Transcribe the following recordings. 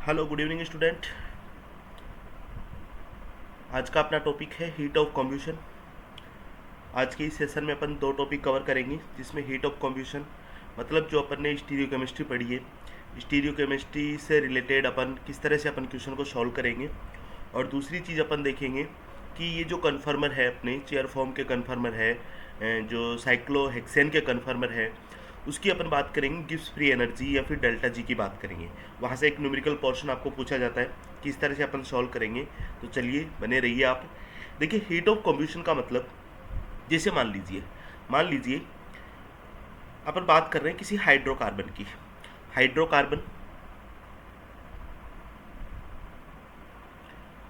Hello, good evening student. आज का अपना टॉपिक है हीट ऑफ कॉम्ब्यूशन। आज के इस सेशन में अपन दो टॉपिक कवर करेंगे, जिसमें हीट ऑफ कॉम्ब्यूशन मतलब जो अपन ने स्टीरियो केमिस्ट्री पढ़ी है, स्टीरियो केमिस्ट्री से रिलेटेड अपन किस तरह से अपन क्वेश्चन को सॉल्व करेंगे। और दूसरी चीज़ अपन देखेंगे कि ये जो कन्फर्मर है, अपने चेयर फॉर्म के कन्फर्मर है, जो साइक्लोहेक्सेन के कन्फर्मर है, उसकी अपन बात करेंगे गिब्स फ्री एनर्जी या फिर डेल्टा जी की बात करेंगे। वहाँ से एक न्यूमेरिकल पोर्शन आपको पूछा जाता है कि इस तरह से अपन सॉल्व करेंगे। तो चलिए बने रहिए आप। देखिए, हीट ऑफ कॉम्ब्यूशन का मतलब, जैसे मान लीजिए अपन बात कर रहे हैं किसी हाइड्रोकार्बन की। हाइड्रोकार्बन,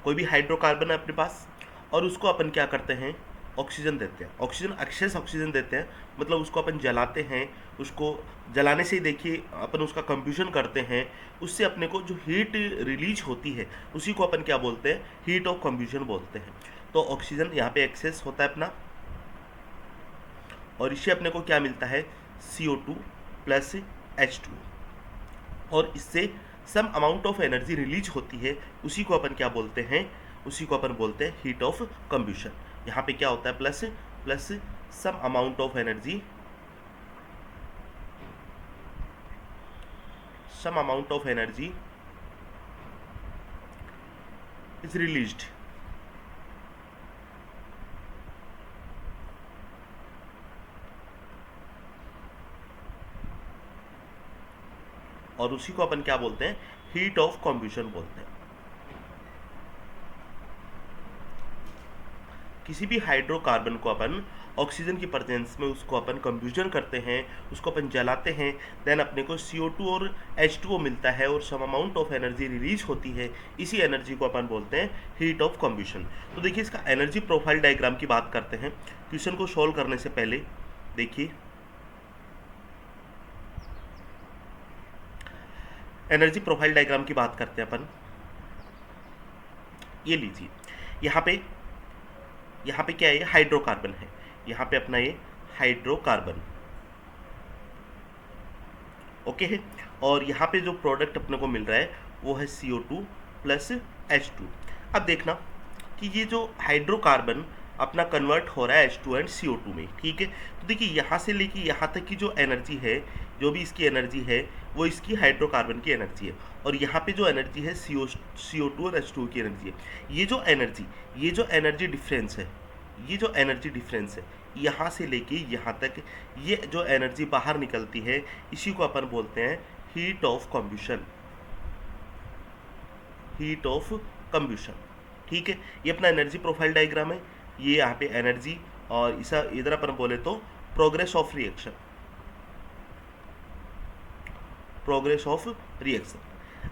कोई भी हाइड्रोकार्बन है अपने पास, और उसको अपन क्या करते हैं, ऑक्सीजन देते हैं। ऑक्सीजन, एक्सेस ऑक्सीजन देते हैं, मतलब उसको अपन जलाते हैं। उसको जलाने से ही देखिए अपन उसका कंप्यूशन करते हैं, उससे अपने को जो हीट रिलीज होती है उसी को अपन क्या बोलते हैं, हीट ऑफ कंप्यूशन बोलते हैं। तो ऑक्सीजन यहाँ पे एक्सेस होता है अपना, और इससे अपने को क्या मिलता है, CO2 प्लस H2, और इससे some amount of energy release होती है, उसी को अपन क्या बोलते हैं, उसी को अपन बोलते हैं हीट ऑफ कंब्यूशन। यहाँ पे क्या होता है, plus plus some amount of energy, some amount of energy is released, और उसी को अपन क्या बोलते हैं, हीट ऑफ कंब्यूशन बोलते हैं। किसी भी हाइड्रोकार्बन को अपन ऑक्सीजन की प्रेजेंस में उसको अपन कंब्यूजन करते हैं, उसको अपन जलाते हैं, देन अपने को CO2 और H2O मिलता है, और some amount of energy release होती है। इसी एनर्जी को अपन बोलते हैं हीट ऑफ कंब्यूशन। तो देखिए, इसका एनर्जी प्रोफाइल डायग्राम की बात करते हैं क्वेश्चन को सॉल्व करने से पहले। देखिए, एनर्जी प्रोफाइल डायग्राम की बात करते हैं अपन। ये लीजिए, यहाँ पे क्या है, हाइड्रोकार्बन है। यहाँ पे अपना ये हाइड्रोकार्बन, ओके है। और यहाँ पे जो प्रोडक्ट अपने को मिल रहा है वो है CO2 प्लस H2। अब देखना कि ये जो हाइड्रोकार्बन अपना कन्वर्ट हो रहा है H2 एंड CO2 में, ठीक है। तो देखिए, यहाँ से लेके यहाँ तक की जो एनर्जी है, जो भी इसकी एनर्जी है, वो इसकी हाइड्रोकार्बन की एनर्जी है, और यहाँ पे जो एनर्जी है CO2 और H2 की एनर्जी है। ये जो एनर्जी डिफरेंस है, यहाँ से लेके यहाँ तक, ये जो एनर्जी बाहर निकलती है, इसी को अपन बोलते हैं हीट ऑफ कंब्यूशन, हीट ऑफ कंब्यूशन, ठीक है। ये अपना एनर्जी प्रोफाइल डायग्राम है। ये यहाँ पे एनर्जी, और इधर अपन बोले तो progress of reaction, progress of reaction.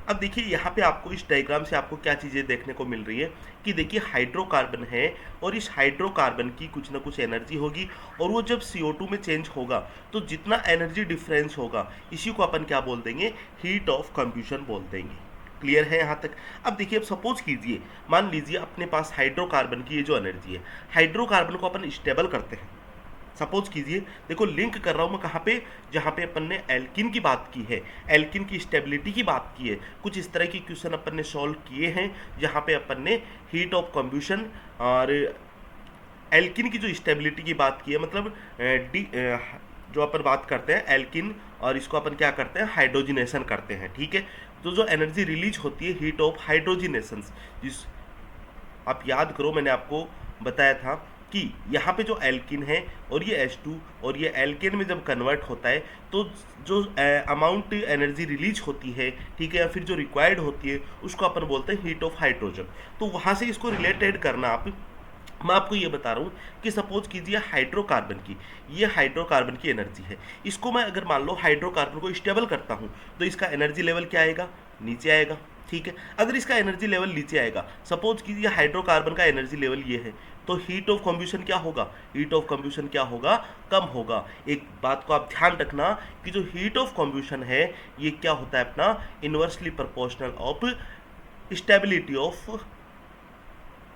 अब देखिए, यहाँ पे आपको इस डायग्राम से आपको क्या चीज़ें देखने को मिल रही है कि देखिए, हाइड्रोकार्बन है, और इस हाइड्रोकार्बन की कुछ ना कुछ एनर्जी होगी, और वो जब CO2 में चेंज होगा तो जितना एनर्जी डिफरेंस होगा, इसी को अपन क्या बोल देंगे, हीट ऑफ कंब्यूशन बोल देंगे। क्लियर है यहाँ तक। अब देखिए, अब सपोज कीजिए, मान लीजिए अपने पास हाइड्रोकार्बन की ये जो एनर्जी है, हाइड्रोकार्बन को अपन स्टेबल करते हैं। सपोज कीजिए, देखो लिंक कर रहा हूँ मैं कहाँ पे, जहाँ पे अपन ने एल्किन की बात की है, एल्किन की स्टेबिलिटी की बात की है। कुछ इस तरह की क्वेश्चन अपन ने सॉल्व किए हैं, जहाँ पे अपन ने हीट ऑफ कंब्यूशन और एल्किन की जो स्टेबिलिटी की बात की है, मतलब जो अपन बात करते हैं एल्किन, और इसको अपन क्या करते हैं, हाइड्रोजिनेशन करते हैं, ठीक है। तो जो एनर्जी रिलीज होती है, हीट ऑफ हाइड्रोजिनेशन, जिस आप याद करो, मैंने आपको बताया था कि यहाँ पे जो एल्किन है और ये H2, और ये एल्केन में जब कन्वर्ट होता है तो जो अमाउंट एनर्जी रिलीज होती है, ठीक है, या फिर जो रिक्वायर्ड होती है, उसको अपन बोलते हैं हीट ऑफ हाइड्रोजन। तो वहाँ से इसको रिलेटेड करना आप, मैं आपको ये बता रहा हूँ कि सपोज कीजिए हाइड्रोकार्बन की, ये हाइड्रोकार्बन की एनर्जी है। इसको मैं अगर मान लो हाइड्रोकार्बन को स्टेबल करता हूँ, तो इसका एनर्जी लेवल क्या आएगा, नीचे आएगा, ठीक है। अगर इसका एनर्जी लेवल नीचे आएगा, सपोज कीजिए हाइड्रोकार्बन का एनर्जी लेवल ये है, तो हीट ऑफ कंब्यूशन क्या होगा, हीट ऑफ कंब्यूशन क्या होगा, कम होगा। एक बात को आप ध्यान रखना कि जो हीट ऑफ कंब्यूशन है, ये क्या होता है अपना, inversely proportional of stability of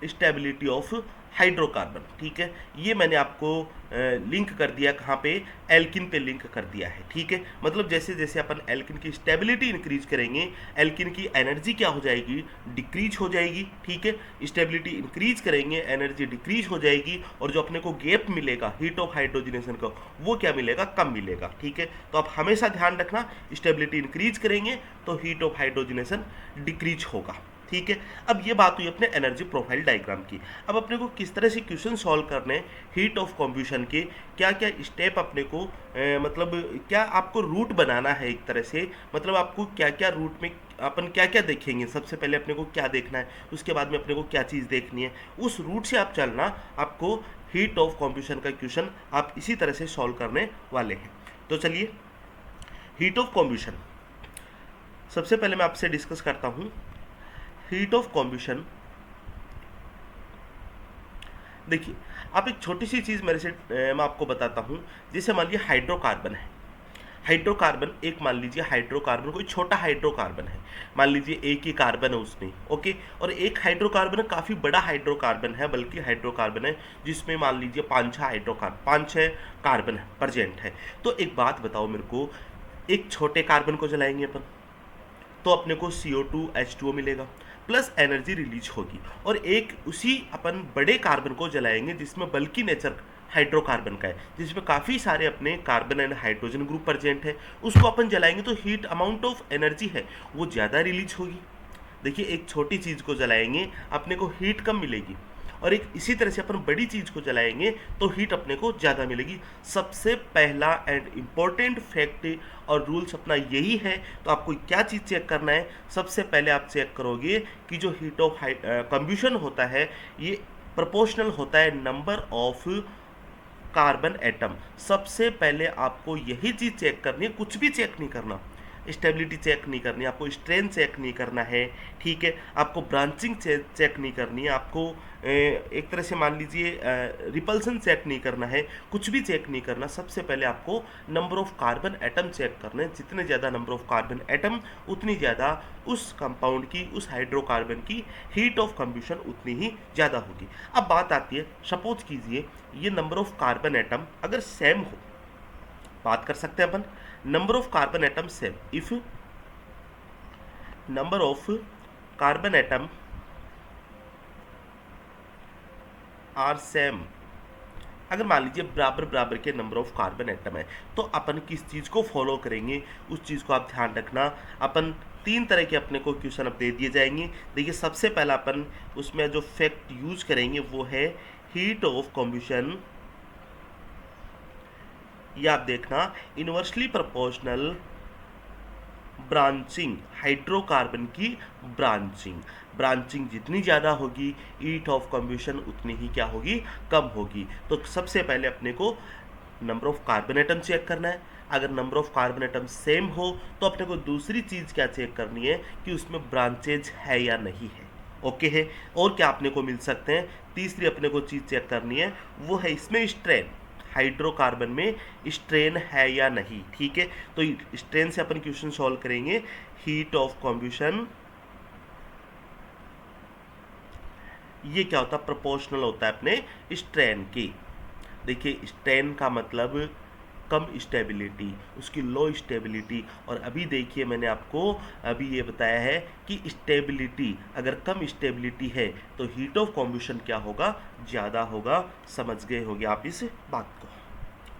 stability of hydrocarbon. ठीक है, ये मैंने आपको लिंक कर दिया कहाँ पे, एल्किन पे लिंक कर दिया है। ठीक है, मतलब जैसे जैसे अपन एल्किन की स्टेबिलिटी इंक्रीज करेंगे, एल्किन की एनर्जी क्या हो जाएगी, डिक्रीज हो जाएगी। ठीक है, स्टेबिलिटी इंक्रीज करेंगे, एनर्जी डिक्रीज हो जाएगी, और जो अपने को गैप मिलेगा हीट ऑफ हाइड्रोजनेशन का, वो क्या मिलेगा, कम मिलेगा। ठीक है, तो आप हमेशा ध्यान रखना, स्टेबिलिटी इंक्रीज करेंगे तो हीट ऑफ हाइड्रोजनेशन डिक्रीज होगा। ठीक है, अब ये बात हुई अपने एनर्जी प्रोफाइल डायग्राम की। अब अपने को किस तरह से क्वेश्चन सॉल्व करने हीट ऑफ कॉम्बशन के, क्या क्या स्टेप अपने को मतलब क्या आपको रूट बनाना है एक तरह से, मतलब आपको क्या क्या रूट में अपन क्या क्या देखेंगे, सबसे पहले अपने को क्या देखना है, उसके बाद में अपने को क्या चीज़ देखनी है, उस रूट से आप चलना। आपको हीट ऑफ कॉम्बशन का क्वेश्चन आप इसी तरह से सॉल्व करने वाले हैं। तो चलिए, हीट ऑफ कॉम्बशन सबसे पहले मैं आपसे डिस्कस करता हूँ। हीट ऑफ कॉम्बशन, देखिए आप एक छोटी सी चीज़ मेरे से मैं आपको बताता हूँ। जैसे मान लीजिए हाइड्रोकार्बन है, हाइड्रोकार्बन एक मान लीजिए हाइड्रोकार्बन कोई छोटा हाइड्रोकार्बन है, मान लीजिए एक ही कार्बन है उसमें, ओके, और एक हाइड्रोकार्बन काफ़ी बड़ा हाइड्रोकार्बन है, बल्कि हाइड्रोकार्बन है जिसमें मान लीजिए 5-6 कार्बन प्रेजेंट है। तो एक बात बताओ मेरे को, एक छोटे कार्बन को जलाएंगे अपन तो अपने को CO2 H2O मिलेगा, प्लस एनर्जी रिलीज होगी, और एक उसी अपन बड़े कार्बन को जलाएंगे जिसमें बल्कि नेचर हाइड्रोकार्बन का है, जिसमें काफ़ी सारे अपने carbon and hydrogen group present है, उसको अपन जलाएंगे तो हीट अमाउंट ऑफ एनर्जी है वो ज़्यादा रिलीज होगी। देखिए, एक छोटी चीज़ को जलाएंगे अपने को हीट कम मिलेगी, और एक इसी तरह से अपन बड़ी चीज़ को जलाएंगे तो हीट अपने को ज़्यादा मिलेगी। सबसे पहला एंड इम्पोर्टेंट फैक्ट और रूल्स अपना यही है। तो आपको क्या चीज़ चेक करना है, सबसे पहले आप चेक करोगे कि जो हीट ऑफ कंब्यूशन होता है ये प्रोपोर्शनल होता है नंबर ऑफ कार्बन एटम। सबसे पहले आपको यही चीज़ चेक करनी है, कुछ भी चेक नहीं करना, स्टेबिलिटी चेक नहीं करनी, आपको स्ट्रेंथ चेक नहीं करना है। ठीक है, आपको ब्रांचिंग चेक नहीं करनी है, आपको एक तरह से मान लीजिए रिपल्सन चेक नहीं करना है, कुछ भी चेक नहीं करना। सबसे पहले आपको number of carbon atom check करना है, जितने ज़्यादा नंबर ऑफ कार्बन एटम उतनी ज़्यादा उस कंपाउंड की, उस हाइड्रोकार्बन की हीट ऑफ कंब्यूशन उतनी ही ज़्यादा होगी। अब बात आती है, सपोज कीजिए ये नंबर ऑफ कार्बन एटम अगर सेम हो, बात कर सकते हैं अपन number of carbon atom same, if number of carbon atom are same, अगर मान लीजिए बराबर बराबर के नंबर ऑफ कार्बन एटम है, तो अपन किस चीज़ को फॉलो करेंगे उस चीज़ को आप ध्यान रखना। अपन 3 तरह के अपने को क्वेश्चन अब दे दिए जाएंगे। देखिए, सबसे पहला अपन उसमें जो फैक्ट यूज करेंगे वो है हीट ऑफ कॉम्बशन, या आप देखना इनवर्सली प्रोपोर्शनल ब्रांचिंग, हाइड्रोकार्बन की ब्रांचिंग। ब्रांचिंग जितनी ज़्यादा होगी हीट ऑफ कम्बशन उतनी ही क्या होगी, कम होगी। तो सबसे पहले अपने को number of carbon atom check करना है। अगर number of carbon atom same हो तो अपने को दूसरी चीज़ क्या चेक करनी है कि उसमें ब्रांचेज है या नहीं है, ओके है। और क्या अपने को मिल सकते हैं, तीसरी अपने को चीज़ चेक करनी है वो है इसमें स्ट्रेन, हाइड्रोकार्बन में स्ट्रेन है या नहीं। ठीक है, तो स्ट्रेन से अपन क्वेश्चन सॉल्व करेंगे। हीट ऑफ कॉम्बशन ये क्या होता है, प्रोपोर्शनल होता है अपने स्ट्रेन के। देखिए, स्ट्रेन का मतलब कम स्टेबिलिटी, उसकी लो स्टेबिलिटी। और अभी देखिए मैंने आपको अभी ये बताया है कि स्टेबिलिटी, अगर कम स्टेबिलिटी है तो हीट ऑफ कॉम्बशन क्या होगा, ज़्यादा होगा। समझ गए होंगे आप इस बात को,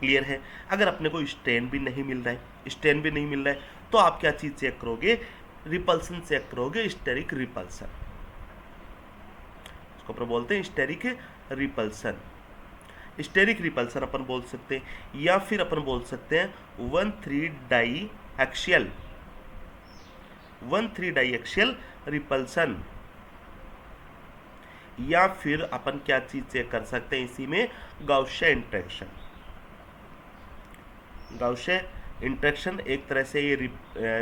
क्लियर है। अगर अपने को स्ट्रेन भी नहीं मिल रहा है, स्ट्रेन भी नहीं मिल रहा है, तो आप क्या चीज़ चेक करोगे, रिपल्सन चेक करोगे, स्टेरिक रिपल्सन, उसको अपन बोलते हैं स्टेरिक रिपल्सन। स्टेरिक रिपल्सन अपन बोल सकते हैं, या फिर अपन बोल सकते हैं 1,3 डाई एक्सियल रिपल्सन, या फिर अपन क्या चीज चेक कर सकते हैं इसी में, गाउसियन इंटरेक्शन। गाउसियन इंटरेक्शन एक तरह से ये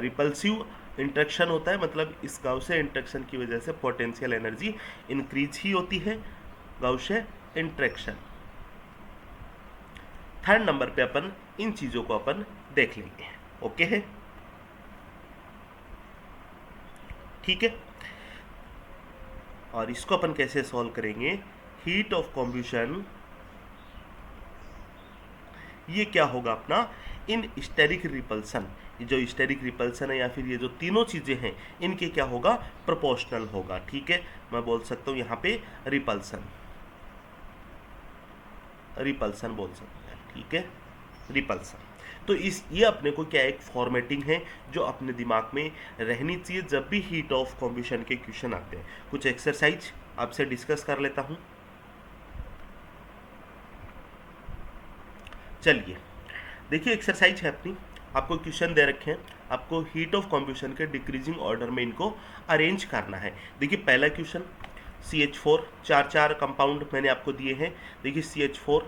रिपल्सिव इंटरेक्शन होता है, मतलब इस गाउसियन इंटरेक्शन की वजह से पोटेंशियल एनर्जी इंक्रीज ही होती है, गाउसियन इंटरेक्शन। थर्ड नंबर पे अपन इन चीज़ों को अपन देख लेंगे, ओके है, ठीक है। और इसको अपन कैसे सॉल्व करेंगे, हीट ऑफ कॉम्बशन, ये क्या होगा अपना इन स्टेरिक रिपल्सन, ये जो स्टेरिक रिपल्सन है या फिर ये जो तीनों चीज़ें हैं इनके क्या होगा, प्रोपोर्शनल होगा। ठीक है, मैं बोल सकता हूँ यहाँ पे रिपल्सन, रिपल्सन बोल सकते हैं। ठीक है, रिपल्सन। तो इस ये अपने को क्या एक फॉर्मेटिंग है जो अपने दिमाग में रहनी चाहिए जब भी हीट ऑफ कॉम्बशन के क्वेश्चन आते हैं। कुछ एक्सरसाइज आपसे डिस्कस कर लेता हूँ। चलिए देखिए, एक्सरसाइज है अपनी, आपको क्वेश्चन दे रखे हैं, आपको हीट ऑफ कॉम्बशन के डिक्रीजिंग ऑर्डर में इनको अरेंज करना है। देखिए पहला क्वेश्चन, CH4, चार कंपाउंड मैंने आपको दिए हैं। देखिए CH4,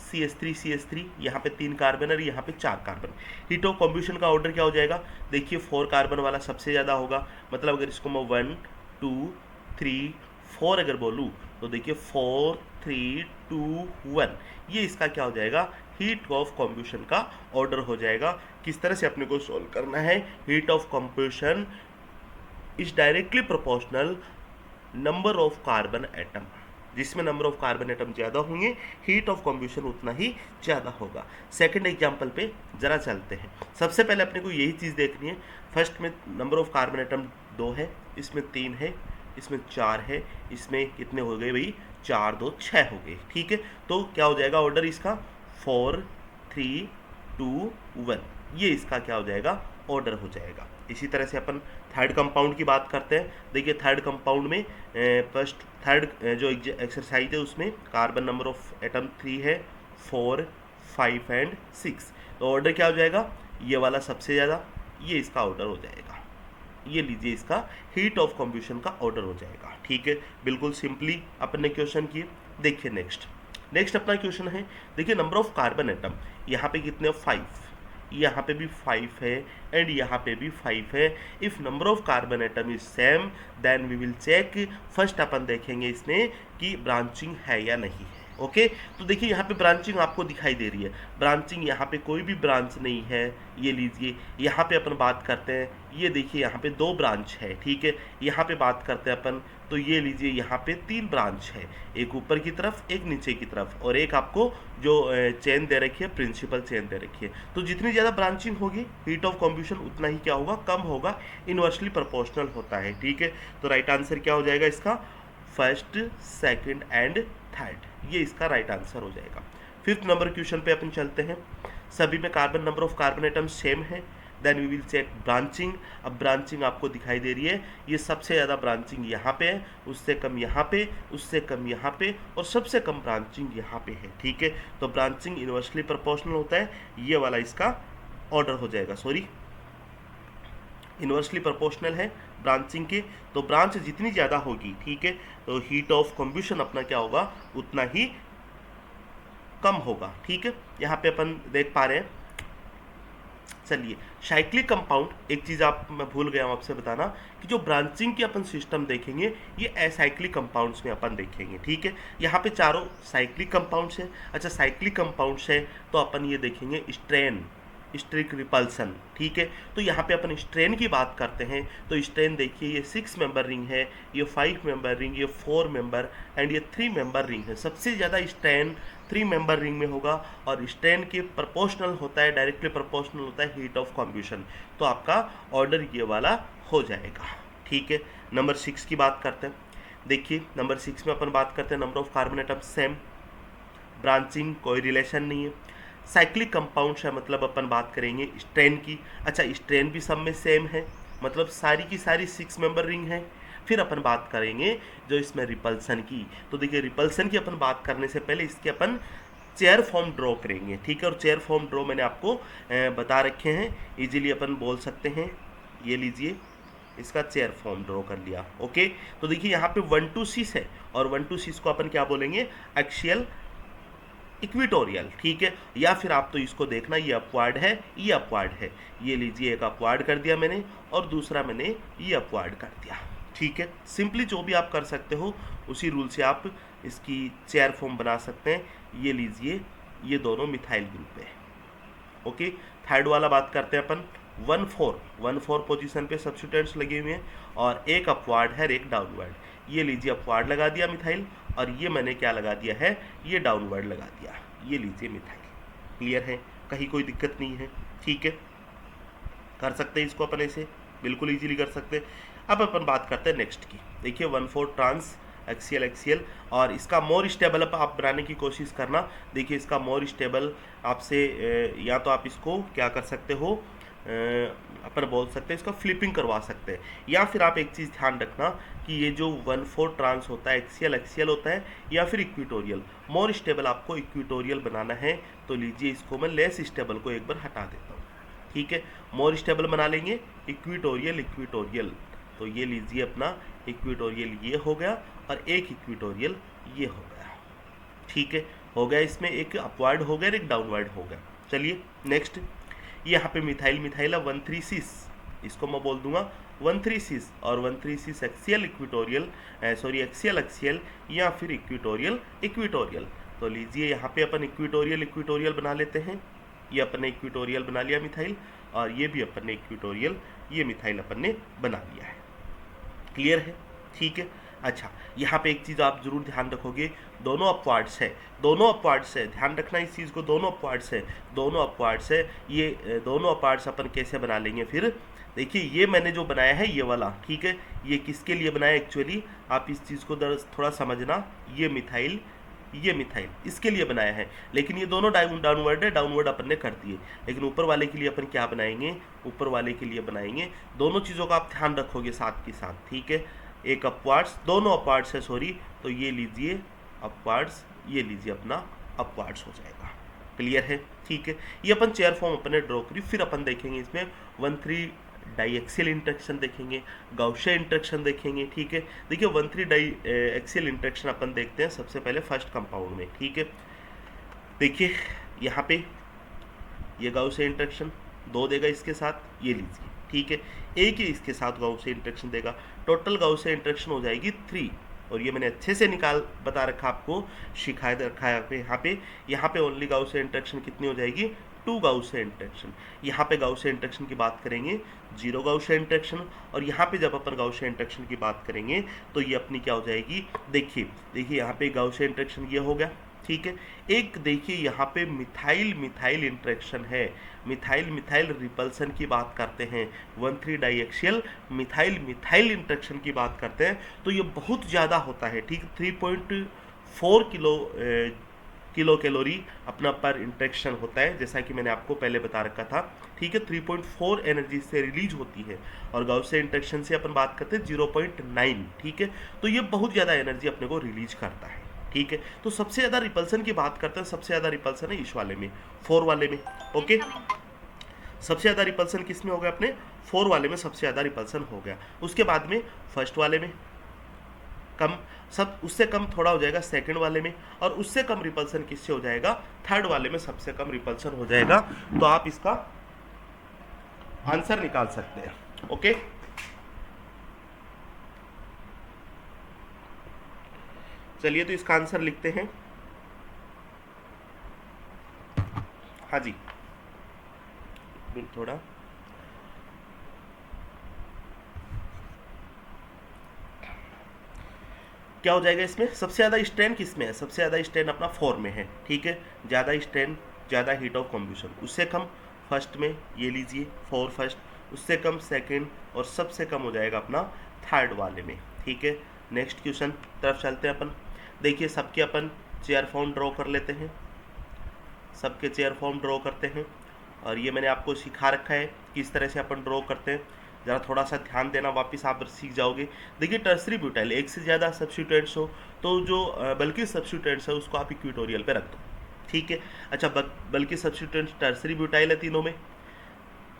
CH3, यहाँ पे 3 कार्बन और यहाँ पे 4 कार्बन। हीट ऑफ कॉम्बशन का ऑर्डर क्या हो जाएगा, देखिए 4 कार्बन वाला सबसे ज़्यादा होगा, मतलब अगर इसको मैं 1 2 3 4 अगर बोलूँ तो देखिए 4 3 2 1, ये इसका क्या हो जाएगा, हीट ऑफ कॉम्बशन का ऑर्डर हो जाएगा। किस तरह से अपने को सोल्व करना है, heat of combustion is directly proportional number of carbon atom, जिसमें नंबर ऑफ कार्बन एटम ज़्यादा होंगे हीट ऑफ कॉम्बशन उतना ही ज़्यादा होगा। सेकंड एग्जांपल पे जरा चलते हैं। सबसे पहले अपने को यही चीज़ देखनी है, फर्स्ट में नंबर ऑफ कार्बन एटम 2 है, इसमें 3 है, इसमें 4 है, इसमें कितने हो गए भाई, 4 2 6 हो गए। ठीक है, तो क्या हो जाएगा ऑर्डर इसका, 4 3 2 1, ये इसका क्या हो जाएगा, ऑर्डर हो जाएगा। इसी तरह से अपन थर्ड कंपाउंड की बात करते हैं। देखिए थर्ड कंपाउंड में फर्स्ट थर्ड जो एक्सरसाइज है उसमें कार्बन नंबर ऑफ एटम 3 है, 4 5 एंड 6, तो ऑर्डर क्या हो जाएगा, ये वाला सबसे ज़्यादा, ये इसका ऑर्डर हो जाएगा। ये लीजिए इसका हीट ऑफ कॉम्बशन का ऑर्डर हो जाएगा। ठीक है, बिल्कुल सिंपली अपन ने क्वेश्चन किए। देखिए नेक्स्ट अपना क्वेश्चन है, देखिए नंबर ऑफ कार्बन एटम, यहाँ पे कितने, 5, यहाँ पे भी 5 है एंड यहाँ पे भी 5 है। If number of carbon atom is same then we will check, first अपन देखेंगे इसमें कि ब्रांचिंग है या नहीं है। ओके, तो देखिए यहाँ पे ब्रांचिंग आपको दिखाई दे रही है, ब्रांचिंग यहाँ पे कोई भी ब्रांच नहीं है। ये लीजिए यहाँ पे अपन बात करते हैं, ये देखिए यहाँ पे 2 ब्रांच है। ठीक है, यहाँ पे बात करते हैं अपन, तो ये लीजिए यहाँ पे 3 ब्रांच है, एक ऊपर की तरफ, एक नीचे की तरफ, और एक आपको जो चेन दे रखी है, प्रिंसिपल चेन दे रखी है। तो जितनी ज़्यादा ब्रांचिंग होगी हीट ऑफ कॉम्बशन उतना ही क्या होगा, कम होगा, इनवर्सली प्रोपोर्शनल होता है। ठीक है, तो राइट आंसर क्या हो जाएगा इसका, फर्स्ट सेकंड एंड थर्ड, ये इसका राइट आंसर हो जाएगा। फिफ्थ नंबर क्वेश्चन पे अपन चलते हैं। सभी में carbon number of carbon atom same है, then we will check branching. अब ब्रांचिंग आपको दिखाई दे रही है, ये सबसे ज़्यादा ब्रांचिंग यहाँ पे है, उससे कम यहाँ पे, उससे कम यहाँ पे, और सबसे कम ब्रांचिंग यहाँ पे है। ठीक है, तो ब्रांचिंग इनवर्सली प्रोपोर्शनल होता है, ये वाला इसका ऑर्डर हो जाएगा। सॉरी, इनवर्सली प्रोपोर्शनल है ब्रांचिंग के, तो ब्रांच जितनी ज़्यादा होगी, ठीक है, तो हीट ऑफ कॉम्बशन अपना क्या होगा, उतना ही कम होगा। ठीक है, यहाँ पे अपन देख पा रहे हैं। चलिए साइक्लिक कंपाउंड, एक चीज़ आप मैं भूल गया हूँ आपसे बताना कि जो ब्रांचिंग के अपन सिस्टम देखेंगे ये असाइक्लिक कंपाउंड्स में अपन देखेंगे। ठीक है, यहाँ पे चारों साइक्लिक कंपाउंड्स हैं। अच्छा, साइक्लिक कंपाउंड्स है तो अपन ये देखेंगे स्ट्रेन, स्ट्रिक रिपल्सन। ठीक है, तो यहाँ पे अपन स्ट्रेन की बात करते हैं, तो स्ट्रेन देखिए ये 6 मेंबर रिंग है, ये 5 मेंबर रिंग, ये 4 मेंबर एंड ये 3 मेंबर रिंग है। सबसे ज़्यादा स्ट्रेन 3 मेंबर रिंग में होगा, और स्ट्रेन के प्रोपोर्शनल होता है, डायरेक्टली प्रोपोर्शनल होता है हीट ऑफ कॉम्बशन, तो आपका ऑर्डर ये वाला हो जाएगा। ठीक है, नंबर 6 की बात करते हैं। देखिए नंबर 6 में अपन बात करते हैं number of carbon atom same, branching कोई रिलेशन नहीं है, साइक्लिक कंपाउंड्स है, मतलब अपन बात करेंगे स्ट्रेन की। अच्छा, स्ट्रेन भी सब में सेम है, मतलब सारी की सारी 6 मेंबर रिंग है। फिर अपन बात करेंगे जो इसमें रिपल्सन की, तो देखिए रिपल्सन की अपन बात करने से पहले इसके अपन चेयर फॉर्म ड्रॉ करेंगे। ठीक है, और चेयर फॉर्म ड्रॉ मैंने आपको बता रखे हैं, इजीली अपन बोल सकते हैं। ये लीजिए इसका चेयर फॉर्म ड्रॉ कर लिया। ओके, तो देखिए यहाँ पे 1 to 6 है, और 1 to 6 को अपन क्या बोलेंगे, एक्सियल इक्विटोरियल। ठीक है, या फिर आप तो इसको देखना, ये अपवार्ड है, ये अपवार्ड है। ये लीजिए एक अपवार्ड कर दिया मैंने, और दूसरा मैंने ये अपवार्ड कर दिया। ठीक है, सिंपली जो भी आप कर सकते हो उसी रूल से आप इसकी चेयर फॉर्म बना सकते हैं। ये लीजिए ये दोनों मिथाइल ग्रुप है। ओके, थर्ड वाला बात करते हैं अपन, 1 4 पोजीशन पे सब्स्टिट्यूएंट्स लगे हुए हैं और एक अपवार्ड है और एक डाउनवर्ड। ये लीजिए अपवार्ड लगा दिया मिथाइल और ये मैंने क्या लगा दिया है, ये डाउनवर्ड लगा दिया। ये लीजिए मिथाइल। क्लियर है, कहीं कोई दिक्कत नहीं है। ठीक है, कर सकते हैं इसको अपन ऐसे, बिल्कुल इजीली कर सकते हैं। अब अपन बात करते हैं नेक्स्ट की। देखिए 1 4 ट्रांस एक्सियल और इसका मोर स्टेबल आप बनाने की कोशिश करना। देखिए इसका मोर स्टेबल आपसे या तो आप इसको क्या कर सकते हो, अपन बोल सकते हैं इसका फ्लिपिंग करवा सकते हैं, या फिर आप एक चीज़ ध्यान रखना कि ये जो 1 4 ट्रांस होता है एक्सियल होता है या फिर इक्विटोरियल। मोर स्टेबल आपको इक्विटोरियल बनाना है तो लीजिए इसको मैं लेस स्टेबल को एक बार हटा देता हूँ। ठीक है, मोर स्टेबल बना लेंगे इक्विटोरियल। तो ये लीजिए अपना इक्विटोरियल ये हो गया और एक इक्विटोरियल ये हो गया। ठीक है, हो गया, इसमें एक अपवर्ड हो गया और एक डाउनवर्ड हो गया। चलिए नेक्स्ट, यहाँ पे मिथाइल है 1 3 6, इसको मैं बोल दूंगा 1 3 6 और 1 3 6 एक्सियल एक्सियल या फिर इक्विटोरियल। तो लीजिए यहाँ पे अपन इक्विटोरियल बना लेते हैं। ये अपन ने इक्विटोरियल बना लिया मिथाइल और ये भी अपन ने इक्विटोरियल, ये मिथाइल अपन ने बना लिया है। क्लियर है, ठीक है। अच्छा, यहाँ पे एक चीज़ आप जरूर ध्यान रखोगे, दोनों अपवार्ड्स है, ध्यान रखना इस चीज़ को, दोनों अपवार्ड्स है। ये दोनों अपवार्ड्स अपन कैसे बना लेंगे फिर। देखिए ये मैंने जो बनाया है ये वाला, ठीक है, ये किसके लिए बनाया एक्चुअली, आप इस चीज़ को थोड़ा समझना। ये मिथाइल इसके लिए बनाया है, लेकिन ये दोनों डाउनवर्ड है, डाउनवर्ड अपन ने कर दिए। लेकिन ऊपर वाले के लिए अपन क्या बनाएंगे, ऊपर वाले के लिए बनाएंगे, दोनों चीज़ों का आप ध्यान रखोगे साथ के साथ। ठीक है, एक अपवार्ड्स, दोनों अपवार्ड्स है सॉरी, तो ये लीजिए अपवार्ड्स, ये लीजिए अपना अपवार्ड्स हो जाएगा। क्लियर है, ठीक है। ये अपन चेयर फॉर्म अपने ड्रॉ करी, फिर अपन देखेंगे इसमें 1 3 डाइएक्सियल इंटरेक्शन देखेंगे, गाउशिया इंटरेक्शन देखेंगे। ठीक है, देखिए 1 3 डाइएक्सियल इंटरेक्शन अपन देखते हैं सबसे पहले फर्स्ट कंपाउंड में। ठीक है, देखिए यहाँ पे ये गाउशिया इंटरेक्शन 2 देगा इसके साथ, ये लीजिए। ठीक है, एक ही इसके साथ गाउशिया इंटरेक्शन देगा, टोटल गाउशिया इंटरेक्शन हो जाएगी 3। और ये मैंने अच्छे से बता रखा आपको, सिखाया रखा है यहाँ पे ओनली गाउशिया इंटरेक्शन कितनी हो जाएगी, 2 गाउशिया इंटरेक्शन। यहाँ पे गाउशिया इंटरेक्शन की बात करेंगे 0 गाउशिया इंटरेक्शन, और यहाँ पे जब अपन गाउशिया इंटरेक्शन की बात करेंगे तो ये अपनी क्या हो जाएगी, देखिए यहाँ पे गाउशिया इंटरेक्शन ये हो गया। ठीक है, एक देखिए यहाँ पे मिथाइल इंटरेक्शन है, मिथाइल रिपल्सन की बात करते हैं, 1 3 डाइएक्सियल मिथाइल इंटरेक्शन की बात करते हैं तो ये बहुत ज़्यादा होता है। ठीक, 3.4 किलो कैलोरी अपना पर इंटरेक्शन होता है, जैसा कि मैंने आपको पहले बता रखा था। ठीक है, 3.4 एनर्जी से रिलीज होती है, और गाउशिया इंटरेक्शन से अपन बात करते हैं 0.9। ठीक है, तो ये बहुत ज़्यादा एनर्जी अपने को रिलीज करता है। ठीक है, तो सबसे ज़्यादा रिपल्सन की बात करते हैं, सबसे ज़्यादा रिपल्सन है इस वाले में, 4 वाले में। ओके, सबसे ज़्यादा रिपल्सन किस में हो गया, अपने 4 वाले में सबसे ज़्यादा रिपल्सन हो गया। उसके बाद में फर्स्ट वाले में कम, सब उससे कम थोड़ा हो जाएगा सेकंड वाले में, और उससे कम रिपल्सन किससे हो जाएगा, थर्ड वाले में सबसे कम रिपल्सन हो जाएगा। तो आप इसका आंसर निकाल सकते हैं। ओके, चलिए तो इसका आंसर लिखते हैं। हाँ जी, थोड़ा क्या हो जाएगा इसमें, सबसे ज़्यादा स्ट्रेन किस में है, सबसे ज़्यादा स्ट्रेन अपना 4 में है। ठीक है, ज़्यादा स्ट्रेन, ज़्यादा हीट ऑफ कॉम्बुशन, उससे कम फर्स्ट में, ये लीजिए 4 फर्स्ट, उससे कम सेकंड, और सबसे कम हो जाएगा अपना थर्ड वाले में। ठीक है, नेक्स्ट क्वेश्चन तरफ चलते हैं अपन। देखिए सबके अपन चेयर फॉर्म ड्रॉ कर लेते हैं, सबके चेयर फॉर्म ड्रॉ करते हैं, और ये मैंने आपको सिखा रखा है किस तरह से अपन ड्रॉ करते हैं, ज़रा थोड़ा सा ध्यान देना, वापस आप सीख जाओगे। देखिए टर्सरी ब्यूटाइल, एक से ज़्यादा सब्स्टिट्यूएंट्स हो तो जो बल्कि सब्स्टिट्यूएंट्स है उसको आप इक्विटोरियल पे रख दो। ठीक है, अच्छा बल्कि सब्स्टिट्यूएंट्स टर्सरी ब्यूटाइल है तीनों में,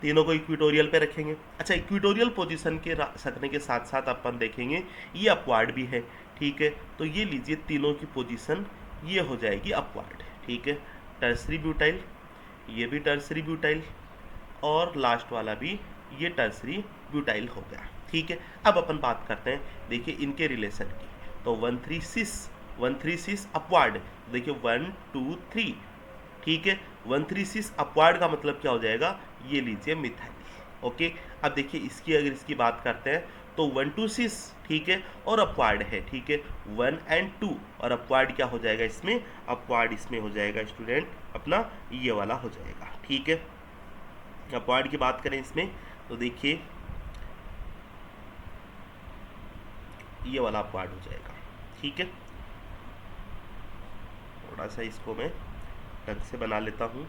तीनों को इक्विटोरियल पे रखेंगे। अच्छा, इक्विटोरियल पोजीशन के रखने के साथ साथ अपन देखेंगे ये अपवार्ड भी है। ठीक है, तो ये लीजिए तीनों की पोजीशन ये हो जाएगी अपवार्ड। ठीक है, टर्सरी ब्यूटाइल, ये भी टर्सरी ब्यूटाइल, और लास्ट वाला भी ये टर्सरी ब्यूटाइल हो गया। ठीक है, अब अपन बात करते हैं देखिए इनके रिलेशन की। तो 136 अपवार्ड, देखिए 1 2 3। ठीक है, 136 अपवार्ड का मतलब क्या हो जाएगा, ये लीजिए मिथाइल, ओके। अब देखिए इसकी अगर इसकी बात करते हैं तो 1 to 6, ठीक है, और अपवार्ड है, ठीक है, 1 and 2, और अपवार्ड क्या हो जाएगा इसमें, अपवार्ड इसमें हो जाएगा स्टूडेंट अपना ये वाला हो जाएगा, ठीक है। अपवार्ड की बात करें इसमें तो देखिए ये वाला अपवार्ड हो जाएगा, ठीक है। थोड़ा सा इसको मैं ढंग से बना लेता हूँ।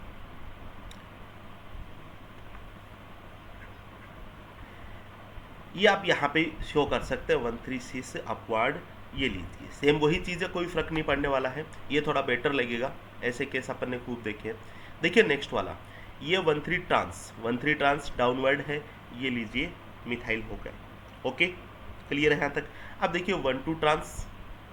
ये आप यहाँ पे शो कर सकते हैं 1 3 6 अपवार्ड, ये लीजिए सेम वही चीज़ है, कोई फ़र्क नहीं पड़ने वाला है, ये थोड़ा बेटर लगेगा, ऐसे केस अपन ने खूब देखे हैं। देखिए नेक्स्ट वाला ये 1 3 ट्रांस, 1 3 ट्रांस डाउनवर्ड है, ये लीजिए मिथाइल हो गया, ओके, क्लियर है यहाँ तक। अब देखिए 1 2 ट्रांस,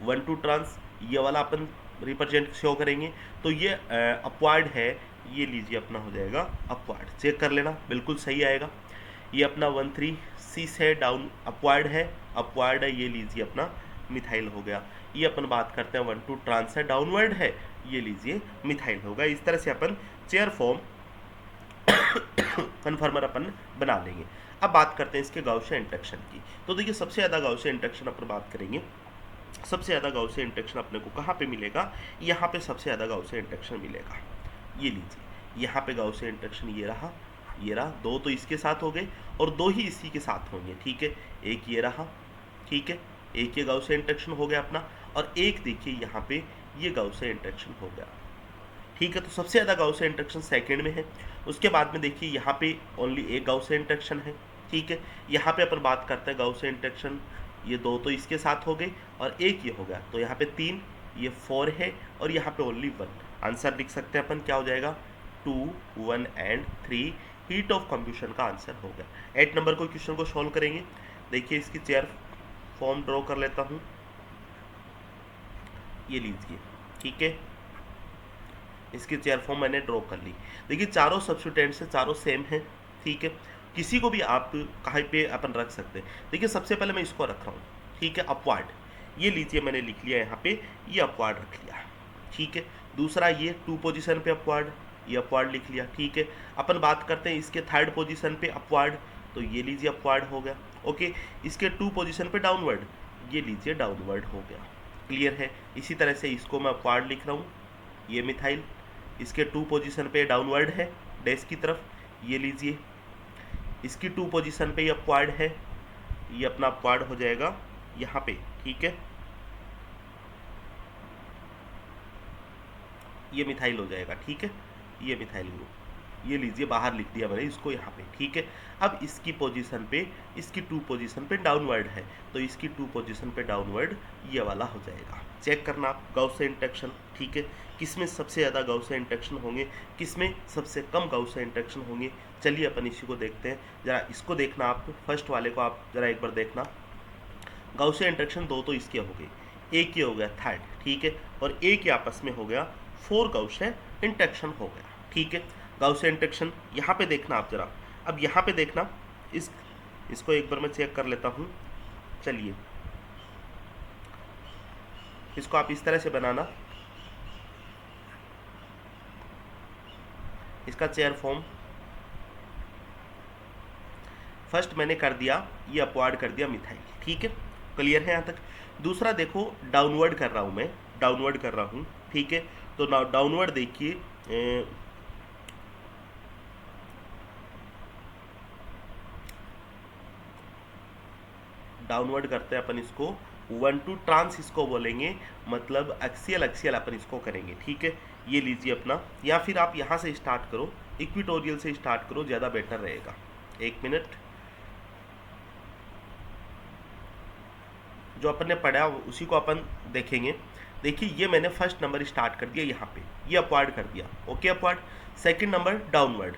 1 2 ट्रांस ये वाला अपन रिप्रेजेंट शो करेंगे तो ये अपवार्ड है, ये लीजिए अपना हो जाएगा अपवार्ड, चेक कर लेना बिल्कुल सही आएगा। ये अपना 1 3 6 है, डाउन अपवार्ड है, अपवार्ड है, ये लीजिए अपना मिथाइल हो गया। ये अपन बात करते हैं 1 2 ट्रांस है, डाउनवर्ड है, ये लीजिए मिथाइल होगा। इस तरह से अपन चेयर फॉर्म कन्फर्मर अपन बना लेंगे। अब बात करते हैं इसके गाउसियन इंटरेक्शन की। तो देखिए सबसे ज़्यादा गाउसियन इंटरेक्शन अपन बात करेंगे, सबसे ज़्यादा गाउसियन इंटरेक्शन अपने को कहाँ पे मिलेगा, यहाँ पे सबसे ज़्यादा गाउसियन इंटरेक्शन मिलेगा। ये लीजिए यहाँ पे गाउसियन इंटरेक्शन ये रहा, ये रहा, दो तो इसके साथ हो गए और दो ही इसी के साथ होंगे, ठीक है, एक ये रहा, ठीक है, एक ये गाउसियन इंटरेक्शन हो गया अपना, और एक देखिए यहाँ पे ये गाउसियन इंटरेक्शन हो गया, ठीक है। तो सबसे ज़्यादा गाउसियन इंटरेक्शन सेकंड में है। उसके बाद में देखिए यहाँ पे ओनली एक गाउसियन इंटरेक्शन है, ठीक है। यहाँ पे अपन बात करते हैं गाउसियन इंटरेक्शन, ये दो तो इसके साथ हो गए और एक ये हो गया, तो यहाँ पे 3, ये 4 है और यहाँ पे ओनली 1। आंसर लिख सकते हैं अपन, क्या हो जाएगा 2 1 and 3, हीट ऑफ कंब्यूशन का आंसर हो गया। 8 नंबर को क्वेश्चन को सॉल्व करेंगे। देखिए इसकी चेयर फॉर्म ड्रॉ कर लेता हूँ, ये लीजिए, ठीक है, इसकी चेयर फॉर्म मैंने ड्रॉ कर ली। देखिए चारों सब्स्टिट्यूएंट से चारों सेम है, ठीक है, किसी को भी आप कहीं पे अपन रख सकते हैं। देखिए सबसे पहले मैं इसको रख रहा हूँ, ठीक है, अपवार्ड, ये लीजिए मैंने लिख लिया यहाँ पे, ये अपवार्ड रख लिया, ठीक है। दूसरा ये 2 पोजीशन पे अपवार्ड, ये अपवार्ड लिख लिया, ठीक है। अपन बात करते हैं इसके 3rd पोजीशन पे अपवार्ड, तो ये लीजिए अपवार्ड हो गया, ओके। इसके 2 पोजीशन पे डाउनवर्ड, ये लीजिए डाउनवर्ड हो गया, क्लियर है। इसी तरह से इसको मैं अपवार्ड लिख रहा हूँ, ये मिथाइल, इसके 2 पोजीशन पे डाउनवर्ड है डैश की तरफ, ये लीजिए, इसकी 2 पोजीशन पे ये अपवार्ड है, ये अपना अपवार्ड हो जाएगा यहाँ पे, ठीक है, ये मिथाइल हो जाएगा, ठीक है, ये मिथाइल ग्रुप, ये लीजिए बाहर लिख दिया मैंने इसको यहाँ पे, ठीक है। अब इसकी पोजीशन पे, इसकी 2 पोजीशन पे डाउनवर्ड है, तो इसकी 2 पोजीशन पे डाउनवर्ड ये वाला हो जाएगा। चेक करना आप गाउसियन इंटरेक्शन, ठीक है, किसमें सबसे ज़्यादा गाउसियन इंटरेक्शन होंगे, किसमें सबसे कम गाउसियन इंटरेक्शन होंगे। चलिए अपन इसी को देखते हैं, ज़रा इसको देखना आप, फर्स्ट वाले को आप ज़रा एक बार देखना। गाउसियन इंटरेक्शन दो तो इसके हो गए, एक ये हो गया 3rd, ठीक है, और एक ये आपस में हो गया 4 गाउसियन इंटरेक्शन हो गया, ठीक है। गाउसियन इंटरेक्शन यहाँ पे देखना आप ज़रा, अब यहाँ पे देखना, इसको एक बार मैं चेक कर लेता हूँ। चलिए इसको आप इस तरह से बनाना, इसका चेयर फॉर्म फर्स्ट मैंने कर दिया, ये अपवार्ड कर दिया मिथाइल, ठीक है, क्लियर है यहाँ तक। दूसरा देखो डाउनवर्ड कर रहा हूँ मैं, डाउनवर्ड कर रहा हूँ, ठीक है, तो डाउनवर्ड देखिए डाउनवर्ड करते हैं अपन इसको 1 2 ट्रांस इसको बोलेंगे, मतलब एक्सियल एक्सियल अपन इसको करेंगे, ठीक है। ये लीजिए अपना, या फिर आप यहाँ से स्टार्ट करो, इक्विटोरियल से स्टार्ट करो, ज़्यादा बेटर रहेगा। 1 मिनट, जो अपन ने पढ़ा उसी को अपन देखेंगे। देखिए ये मैंने फर्स्ट नंबर स्टार्ट कर दिया यहाँ पे, ये अपवार्ड कर दिया, okay upward. Second number downward,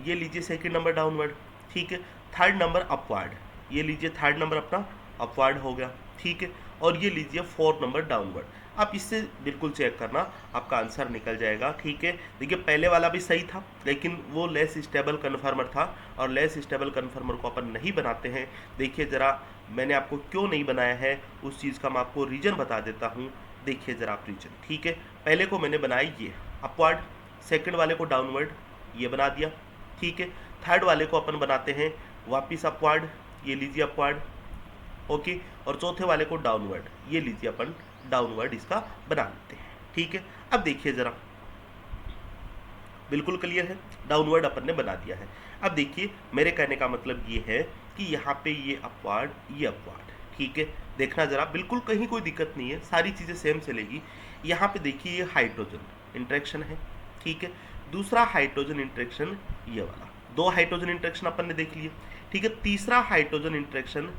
ये लीजिए सेकंड नंबर डाउनवर्ड, ठीक है। 3rd नंबर अपवार्ड, ये लीजिए 3rd नंबर अपना अपवार्ड हो गया, ठीक है। और ये लीजिए 4th नंबर डाउनवर्ड। आप इससे बिल्कुल चेक करना, आपका आंसर निकल जाएगा, ठीक है। देखिए पहले वाला भी सही था, लेकिन वो लेस स्टेबल कन्फर्मर था, और लेस स्टेबल कन्फर्मर को अपन नहीं बनाते हैं। देखिए ज़रा मैंने आपको क्यों नहीं बनाया है उस चीज़ का मैं आपको रीज़न बता देता हूँ। देखिए ज़रा आप रीज़न, ठीक है। पहले को मैंने बनाया ये अपवार्ड, सेकंड वाले को डाउनवर्ड, ये बना दिया, ठीक है। 3rd वाले को अपन बनाते हैं वापिस अपवर्ड, ये लीजिए अपवर्ड, ओके, और चौथे वाले को डाउनवर्ड, ये लीजिए अपन डाउनवर्ड इसका बना लेते हैं, ठीक है। अब देखिए ज़रा, बिल्कुल क्लियर है, डाउनवर्ड अपन ने बना दिया है। अब देखिए मेरे कहने का मतलब ये है कि यहाँ पे ये अपवर्ड, ये अपवर्ड, ठीक है। देखना ज़रा, बिल्कुल कहीं कोई दिक्कत नहीं है, सारी चीज़ें सेम चलेगी। यहाँ पे देखिए ये हाइड्रोजन इंटरेक्शन है, ठीक है। दूसरा हाइड्रोजन इंटरेक्शन ये वाला, दो हाइड्रोजन इंटरेक्शन अपन ने देख लिए, ठीक है। तीसरा हाइड्रोजन इंटरेक्शन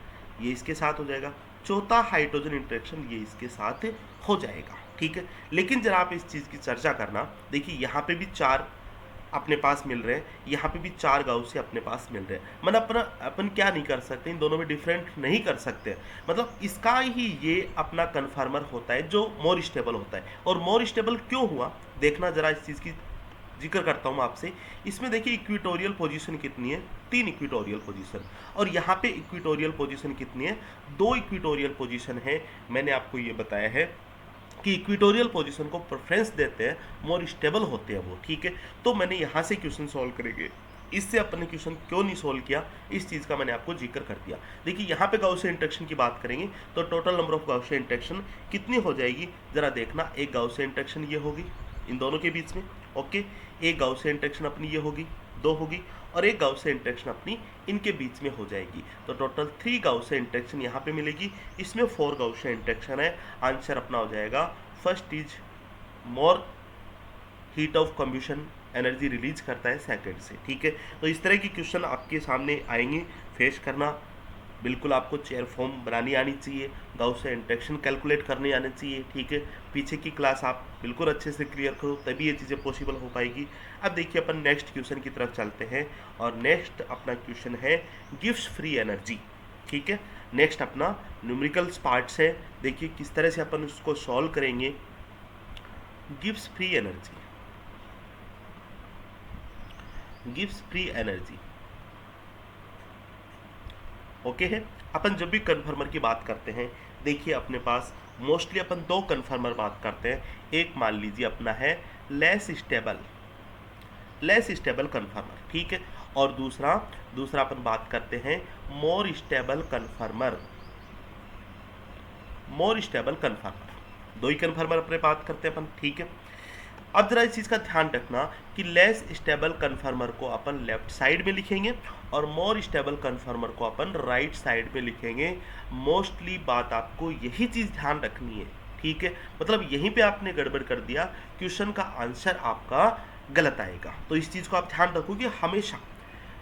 ये इसके साथ हो जाएगा, चौथा हाइड्रोजन इंटरेक्शन ये इसके साथ हो जाएगा, ठीक है। लेकिन जरा आप इस चीज़ की चर्चा करना, देखिए यहाँ पे भी 4 अपने पास मिल रहे हैं, यहाँ पे भी 4 गाउस से अपने पास मिल रहे हैं, मतलब अपन क्या नहीं कर सकते, इन दोनों में डिफरेंट नहीं कर सकते, मतलब इसका ही ये अपना कन्फर्मर होता है जो मोर स्टेबल होता है। और मोर स्टेबल क्यों हुआ, देखना जरा, इस चीज़ की जिक्र करता हूँ आपसे। इसमें देखिए इक्विटोरियल पोजीशन कितनी है, 3 इक्विटोरियल पोजीशन, और यहाँ पे इक्विटोरियल पोजीशन कितनी है, 2 इक्विटोरियल पोजीशन है। मैंने आपको ये बताया है कि इक्विटोरियल पोजीशन को प्रेफरेंस देते हैं, मोर स्टेबल होते हैं वो, ठीक है। तो मैंने यहाँ से क्वेश्चन सॉल्व करेंगे, इससे अपन ने क्वेश्चन क्यों नहीं सॉल्व किया, इस चीज़ का मैंने आपको जिक्र कर दिया। देखिए यहाँ पे गाउसियन इंटरेक्शन की बात करेंगे तो total number of Gaussian interaction कितनी हो जाएगी, जरा देखना। एक गाउसियन इंटरेक्शन ये होगी इन दोनों के बीच में, ओके। एक गाउसियन इंटरेक्शन अपनी ये होगी, 2 होगी, और एक गाउसियन इंटरेक्शन अपनी इनके बीच में हो जाएगी। तो टोटल 3 गाउसियन इंटरेक्शन यहाँ पे मिलेगी, इसमें 4 गाउसियन इंटरेक्शन है। आंसर अपना हो जाएगा first is more heat of combustion, energy release करता है सेकंड से, ठीक है। तो इस तरह की क्वेश्चन आपके सामने आएंगे, फेस करना। बिल्कुल आपको चेयर फॉर्म बनानी आनी चाहिए, गाउसियन इंटरेक्शन कैलकुलेट करने आने चाहिए, ठीक है। पीछे की क्लास आप बिल्कुल अच्छे से क्लियर करो, तभी ये चीज़ें पॉसिबल हो पाएगी। अब देखिए अपन नेक्स्ट क्वेश्चन की तरफ चलते हैं, और नेक्स्ट अपना क्वेश्चन है गिव्स फ्री एनर्जी, ठीक है। नेक्स्ट अपना न्यूमेरिकल्स पार्ट्स है, देखिए किस तरह से अपन उसको सॉल्व करेंगे। Gives free energy, gives free energy, okay है। अपन जब भी कन्फर्मर की बात करते हैं, देखिए अपने पास मोस्टली अपन 2 कन्फर्मर बात करते हैं। एक मान लीजिए अपना है लेस स्टेबल कन्फर्मर, ठीक है। और दूसरा अपन बात करते हैं मोर स्टेबल कन्फर्मर, दो ही कन्फर्मर अपने बात करते हैं अपन, ठीक है। अब जरा इस चीज़ का ध्यान रखना कि लेस स्टेबल कन्फर्मर को अपन लेफ्ट साइड में लिखेंगे और मोर स्टेबल कन्फर्मर को अपन राइट साइड में लिखेंगे। मोस्टली बात आपको यही चीज़ ध्यान रखनी है, ठीक है। मतलब यहीं पे आपने गड़बड़ कर दिया, क्वेश्चन का आंसर आपका गलत आएगा। तो इस चीज़ को आप ध्यान रखो कि हमेशा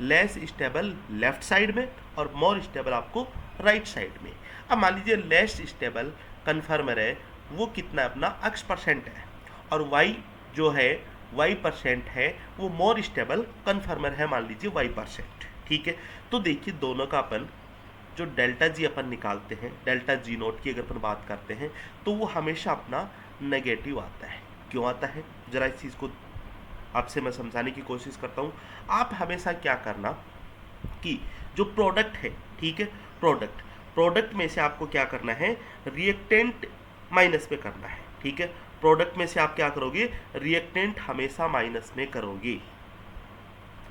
लेस स्टेबल लेफ्ट साइड में और मोर स्टेबल आपको राइट साइड में। अब मान लीजिए लेस स्टेबल कन्फर्मर है, वो कितना है अपना x% है, और y जो है y% है, वो मोर स्टेबल कन्फर्मर है, मान लीजिए y%, ठीक है। तो देखिए दोनों का अपन जो डेल्टा जी अपन निकालते हैं, डेल्टा जी नोट की अगर अपन बात करते हैं, तो वो हमेशा अपना नेगेटिव आता है। क्यों आता है, जरा इस चीज़ को आपसे मैं समझाने की कोशिश करता हूँ। आप हमेशा क्या करना कि जो प्रोडक्ट है, ठीक है, प्रोडक्ट में से आपको क्या करना है, रिएक्टेंट माइनस में करना है, ठीक है। प्रोडक्ट में से आप क्या करोगे, रिएक्टेंट हमेशा माइनस में करोगे,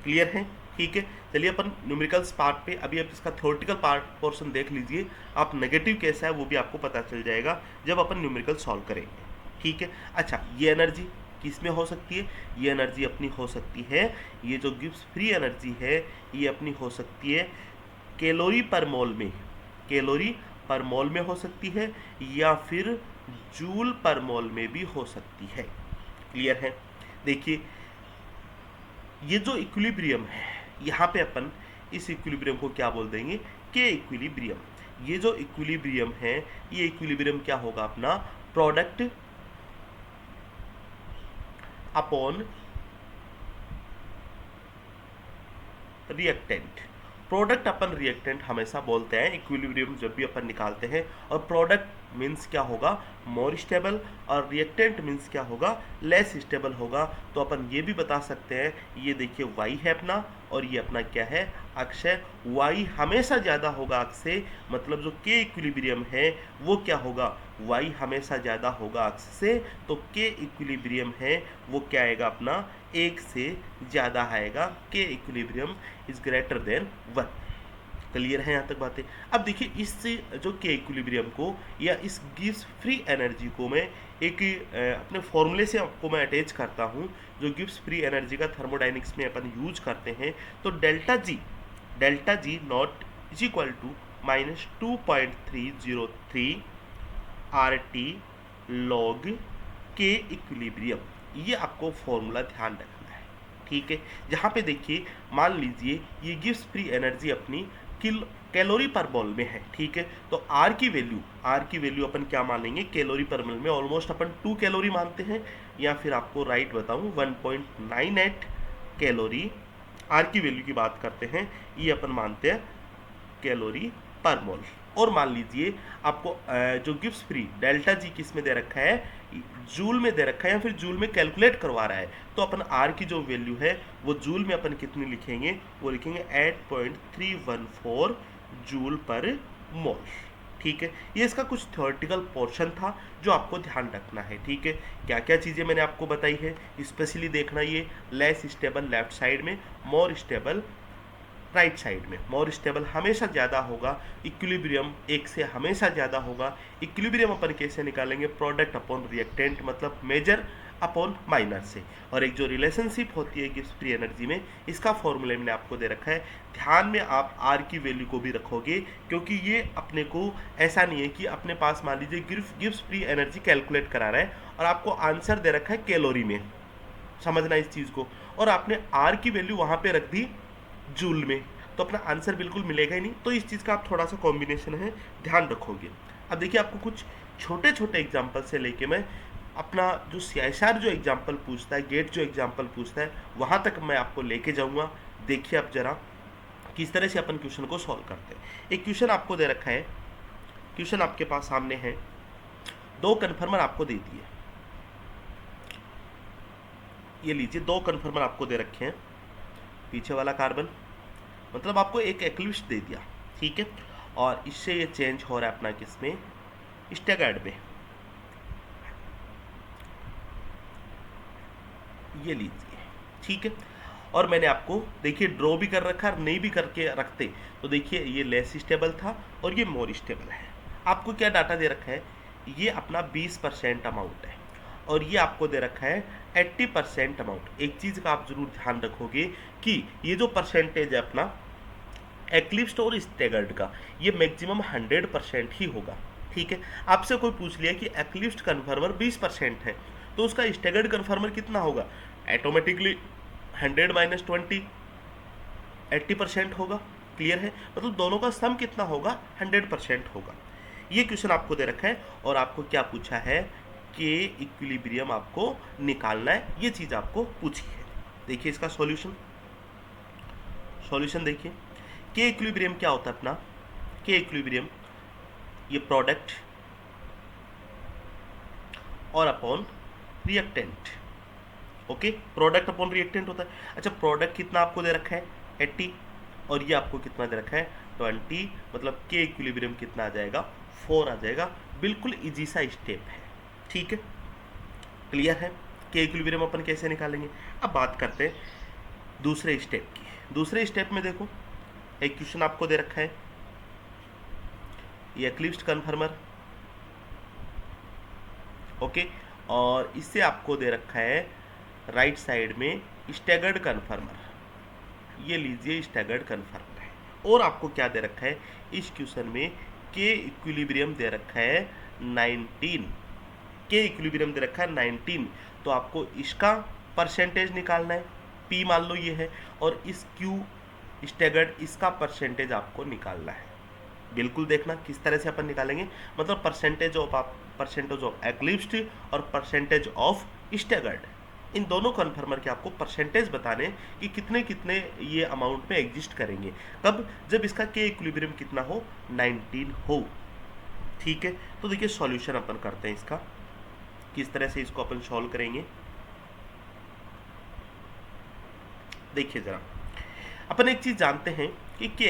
क्लियर है, ठीक है। चलिए अपन न्यूमेरिकल्स पार्ट पे, अभी आप इसका थ्योरेटिकल पार्ट पोर्शन देख लीजिए, आप नेगेटिव कैसा है वो भी आपको पता चल जाएगा जब अपन न्यूमेरिकल सॉल्व करेंगे, ठीक है। अच्छा, ये एनर्जी किस में हो सकती है, ये एनर्जी अपनी हो सकती है, ये जो गिव्स फ्री एनर्जी है ये अपनी हो सकती है कैलोरी पर मोल में हो सकती है, या फिर जूल पर मोल में भी हो सकती है, क्लियर है। देखिए ये जो इक्विलिब्रियम है, यहाँ पे अपन इस इक्विलिब्रियम को क्या बोल देंगे, के इक्विलिब्रियम। ये जो इक्विलिब्रियम है, ये इक्विलिब्रियम क्या होगा अपना, प्रोडक्ट अपॉन रिएक्टेंट। प्रोडक्ट अपन रिएक्टेंट हमेशा बोलते हैं इक्विलिब्रियम जब भी अपन निकालते हैं, और प्रोडक्ट मीन्स क्या होगा, मोर स्टेबल, और रिएक्टेंट मीन्स क्या होगा, लेस स्टेबल होगा। तो अपन ये भी बता सकते हैं, ये देखिए y है अपना, और ये अपना क्या है, अक्ष है। y हमेशा ज़्यादा होगा अक्ष से, मतलब जो के इक्विलिब्रियम है वो क्या होगा, y हमेशा ज़्यादा होगा अक्ष से, तो के इक्विलिब्रियम है वो क्या आएगा अपना, 1 से ज़्यादा आएगा, के equilibrium is greater than 1, clear है यहाँ तक बातें? अब देखिए इस जो के इक्विलिब्रियम को या इस गिब्स फ्री एनर्जी को मैं एक अपने फॉर्मूले से आपको मैं अटैच करता हूँ, जो गिब्स फ्री एनर्जी का थर्मोडाइनमिक्स में अपन यूज करते हैं। तो delta G not is equal to -2.303 RT log K equilibrium. ये आपको फॉर्मूला ध्यान रखना है, ठीक है। यहाँ पे देखिए मान लीजिए ये गिब्स फ्री एनर्जी अपनी कैलोरी पर मोल में है, ठीक है। तो आर की वैल्यू अपन क्या मानेंगे, कैलोरी पर मोल में ऑलमोस्ट अपन 2 कैलोरी मानते हैं, या फिर आपको राइट बताऊं 1.98 कैलोरी। आर की वैल्यू की बात करते हैं, ये अपन मानते हैं कैलोरी पर मोल। और मान लीजिए आपको जो गिब्स फ्री डेल्टा जी किस में दे रखा है, जूल में दे रखा है, या फिर जूल में कैलकुलेट करवा रहा है। तो अपन आर की जो वैल्यू है वो जूल में अपन कितनी लिखेंगे, वो लिखेंगे 8.314 जूल पर मोल, ठीक है। ये इसका कुछ थ्योरेटिकल पोर्शन था जो आपको ध्यान रखना है, ठीक है। क्या क्या चीज़ें मैंने आपको बताई है, स्पेशली देखना ये लेस स्टेबल लेफ्ट साइड में, मोर स्टेबल राइट साइड में। मोर स्टेबल हमेशा ज़्यादा होगा, इक्विलिब्रियम एक से हमेशा ज़्यादा होगा। इक्विलिब्रियम अपन कैसे निकालेंगे, प्रोडक्ट अपॉन रिएक्टेंट, मतलब मेजर अपॉन माइनर से। और एक जो रिलेशनशिप होती है गिब्स फ्री एनर्जी में, इसका फॉर्मूला मैंने आपको दे रखा है। ध्यान में आप आर की वैल्यू को भी रखोगे, क्योंकि ये अपने को ऐसा नहीं है कि अपने पास मान लीजिए गिब्स फ्री एनर्जी कैलकुलेट करा रहा है और आपको आंसर दे रखा है कैलोरी में, समझना इस चीज़ को, और आपने आर की वैल्यू वहाँ पे रख दी जूल में, तो अपना आंसर बिल्कुल मिलेगा ही नहीं। तो इस चीज़ का आप थोड़ा सा कॉम्बिनेशन है, ध्यान रखोगे। अब देखिए आपको कुछ छोटे छोटे एग्जाम्पल से लेके मैं अपना जो CSR जो एग्जाम्पल पूछता है, गेट जो एग्जाम्पल पूछता है, वहाँ तक मैं आपको लेके जाऊँगा। देखिए आप जरा किस तरह से अपन क्वेश्चन को सॉल्व करते हैं। एक क्वेश्चन आपको दे रखा है, क्वेश्चन आपके पास सामने है, 2 कन्फर्मर आपको दे दिए, ये लीजिए 2 कन्फर्मर आपको दे रखे हैं। पीछे वाला कार्बन मतलब आपको एक एक्लिप्स दे दिया, ठीक है, और इससे ये चेंज हो रहा है अपना किसमें, स्टैगर्ड में। ये लीजिए, ठीक है। और मैंने आपको देखिए ड्रॉ भी कर रखा है, नहीं भी करके रखते तो देखिए ये लेस स्टेबल था और ये मोर स्टेबल है। आपको क्या डाटा दे रखा है, ये अपना 20% अमाउंट है, और ये आपको दे रखा है 80% अमाउंट। एक चीज़ का आप जरूर ध्यान रखोगे कि ये जो परसेंटेज है अपना एक्लिप्स्ड और स्टैगर्ड का, ये मैक्सिमम 100% ही होगा, ठीक है। आपसे कोई पूछ लिया कि एक्लिप्स्ड कन्फर्मर 20% है, तो उसका स्टैगर्ड कन्फर्मर कितना होगा, ऑटोमेटिकली 100 - 20 80% होगा। क्लियर है, मतलब दोनों का सम कितना होगा, 100% होगा। ये क्वेश्चन आपको दे रखा है और आपको क्या पूछा है कि इक्विलिब्रियम आपको निकालना है, ये चीज़ आपको पूछी है। देखिए इसका सॉल्यूशन देखिए। के इक्विलिब्रियम क्या होता है अपना, के इक्विलिब्रियम ये प्रोडक्ट और upon reactant, okay, product upon reactant होता है। अच्छा प्रोडक्ट कितना आपको दे रखा है 80, और ये आपको कितना दे रखा है 20, मतलब के इक्विलिब्रियम कितना आ जाएगा 4 आ जाएगा। बिल्कुल इजी सा स्टेप है, ठीक है, क्लियर है। के इक्विलिब्रियम अपन कैसे निकालेंगे। अब बात करते हैं दूसरे स्टेप की। दूसरे स्टेप में देखो एक क्वेश्चन आपको दे रखा है, ये एक्लिप्स्ड कन्फर्मर, ओके, और इससे आपको दे रखा है राइट साइड में स्टैगर्ड कन्फर्मर। ये लीजिए स्टैगर्ड कन्फर्मर है, और आपको क्या दे रखा है इस क्वेश्चन में, के इक्विलिब्रियम दे रखा है 19, के इक्विलिब्रियम दे रखा है 19, तो आपको इसका परसेंटेज निकालना है, P मान लो ये है, और इस Q स्टैगर्ड इसका परसेंटेज आपको निकालना है। बिल्कुल देखना किस तरह से अपन निकालेंगे, मतलब परसेंटेज ऑफ एक्लिप्स्ड और परसेंटेज ऑफ स्टैगर्ड, इन दोनों कन्फर्मर के आपको परसेंटेज बताने कि कितने कितने ये अमाउंट में एग्जिस्ट करेंगे। कब, जब इसका के इक्विलिब्रियम कितना हो 19 हो, ठीक है। तो देखिए सॉल्यूशन अपन करते हैं इसका, किस तरह से इसको अपन सॉल्व करेंगे। देखिए जरा, अपन एक चीज जानते हैं कि के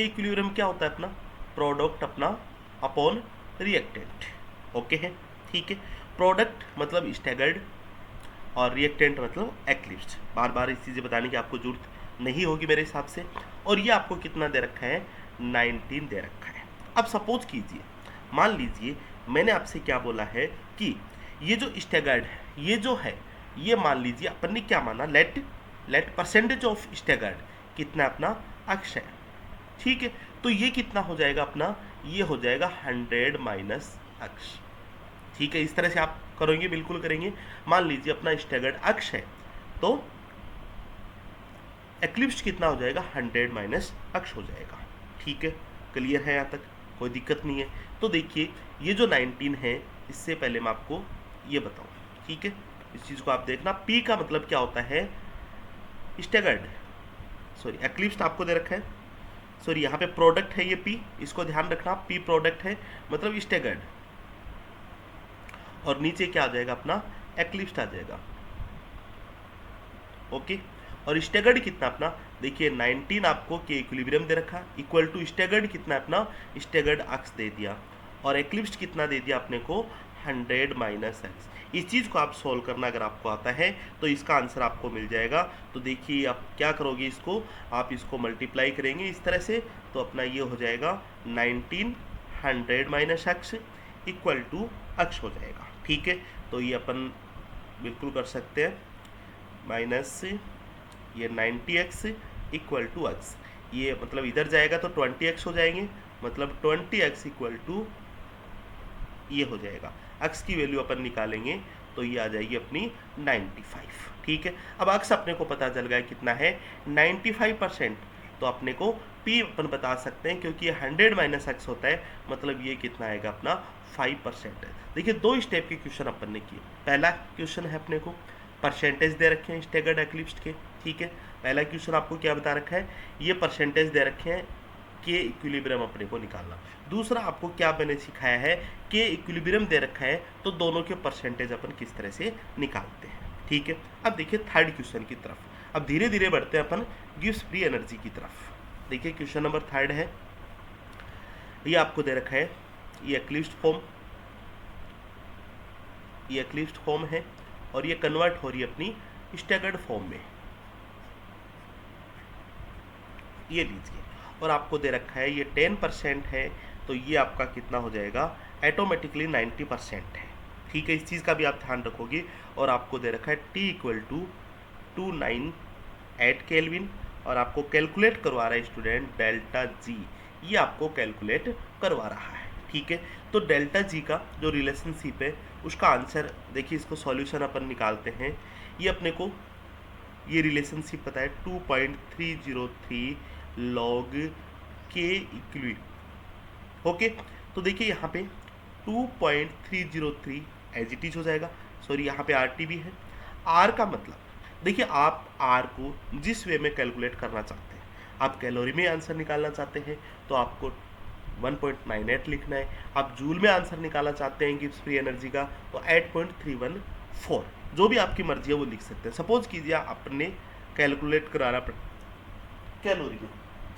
इक्विलिब्रियम क्या होता है अपना, प्रोडक्ट अपना अपॉन रिएक्टेंट, ओके है, ठीक है। प्रोडक्ट मतलब स्टैगर्ड और रिएक्टेंट मतलब एक्लिप्स्ड। बार बार इस चीज़ें बताने की आपको जरूरत नहीं होगी मेरे हिसाब से। और ये आपको कितना दे रखा है, 19 दे रखा है। अब सपोज कीजिए, मान लीजिए मैंने आपसे क्या बोला है कि ये जो स्टैगर्ड है, ये जो है, ये मान लीजिए अपन ने क्या माना, लेट परसेंटेज ऑफ स्टैगर्ड कितना अपना अक्ष है, ठीक है। तो ये कितना हो जाएगा अपना, ये हो जाएगा 100 माइनस अक्ष, ठीक है। इस तरह से आप करोगे, बिल्कुल करेंगे। मान लीजिए अपना स्टैगर्ड अक्ष है, तो एक्लिप्स कितना हो जाएगा, 100 माइनस अक्ष हो जाएगा, ठीक है। क्लियर है, यहाँ तक कोई दिक्कत नहीं है। तो देखिए ये जो 19 है, इससे पहले मैं आपको ये बताऊँ, ठीक है। इस चीज़ को आप देखना, पी का मतलब क्या होता है, स्टैगर्ड, सॉरी एक्लिप्स आपको दे रखा है, सॉरी यहाँ पे प्रोडक्ट है ये पी, इसको ध्यान रखना, पी प्रोडक्ट है मतलब स्टैगर्ड, और नीचे क्या आ जाएगा अपना, एक्लिप्स आ जाएगा, ओके। और स्टैगर्ड कितना अपना, देखिए 19 आपको के इक्विलिब्रियम दे रखा, इक्वल टू स्टैगर्ड कितना अपना, स्टैगर्ड अक्ष दे दिया, और एक्लिप्स कितना दे दिया अपने को, 100 माइनस एक्स। इस चीज़ को आप सोल्व करना अगर आपको आता है तो इसका आंसर आपको मिल जाएगा। तो देखिए आप क्या करोगे, इसको आप इसको मल्टीप्लाई करेंगे इस तरह से, तो अपना ये हो जाएगा 19 100 माइनस एक्स इक्वल टू अक्ष हो जाएगा, ठीक है। तो ये अपन बिल्कुल कर सकते हैं, माइनस ये 90x इक्वल टू एक्स, ये मतलब इधर जाएगा तो 20x हो जाएंगे, मतलब 20x इक्वल टू ये हो जाएगा, अक्स की वैल्यू अपन निकालेंगे तो ये आ जाएगी अपनी 95, ठीक है। अब अक्स अपने को पता चल गया कितना है, 95%, तो अपने को पी अपन बता सकते हैं, क्योंकि ये 100 माइनस एक्स होता है, मतलब ये कितना आएगा अपना 5% है। देखिए दो स्टेप के क्वेश्चन अपन ने किए। पहला क्वेश्चन है अपने को परसेंटेज दे रखे हैं स्टैगर्ड एक्लिप्स के, ठीक है। पहला क्वेश्चन आपको क्या बता रखा है, ये परसेंटेज दे रखे हैं, के इक्विलिब्रियम अपने को निकालना। दूसरा आपको क्या मैंने सिखाया है, के इक्विलिब्रियम दे रखा है, तो दोनों के परसेंटेज अपन किस तरह से निकालते हैं, ठीक है। अब देखिए थर्ड क्वेश्चन की तरफ, अब धीरे धीरे बढ़ते हैं अपन गिव्स फ्री एनर्जी की तरफ। देखिए क्वेश्चन नंबर थर्ड है, ये आपको दे रखा है, ये एक्लिप्स्ड फॉर्म है, और ये कन्वर्ट हो रही है अपनी स्टैगर्ड फॉर्म में, ये लीजिए। और आपको दे रखा है ये 10% है, तो ये आपका कितना हो जाएगा, ऑटोमेटिकली 90% है, ठीक है। इस चीज़ का भी आप ध्यान रखोगे। और आपको दे रखा है T इक्वल टू 298 केल्विन, और आपको कैलकुलेट करवा रहा है स्टूडेंट डेल्टा जी, ये आपको कैलकुलेट करवा रहा है, ठीक है। तो डेल्टा जी का जो रिलेशनशिप है उसका आंसर देखिए, इसको सॉल्यूशन अपन निकालते हैं। ये अपने को ये रिलेशनशिप पता है 2.303 लॉग के इक्वल, ओके। तो देखिए यहाँ पे 2.303 एज इट इज हो जाएगा, सॉरी यहाँ पे आर टी भी है। आर का मतलब देखिए, आप आर को जिस वे में कैलकुलेट करना चाहते हैं, आप कैलोरी में आंसर निकालना चाहते हैं तो आपको 1.98 लिखना है, आप जूल में आंसर निकालना चाहते हैं गिब्स फ्री एनर्जी का तो 8.314, जो भी आपकी मर्जी है वो लिख सकते हैं। सपोज कीजिए आपने कैलकुलेट कराना कैलोरी में,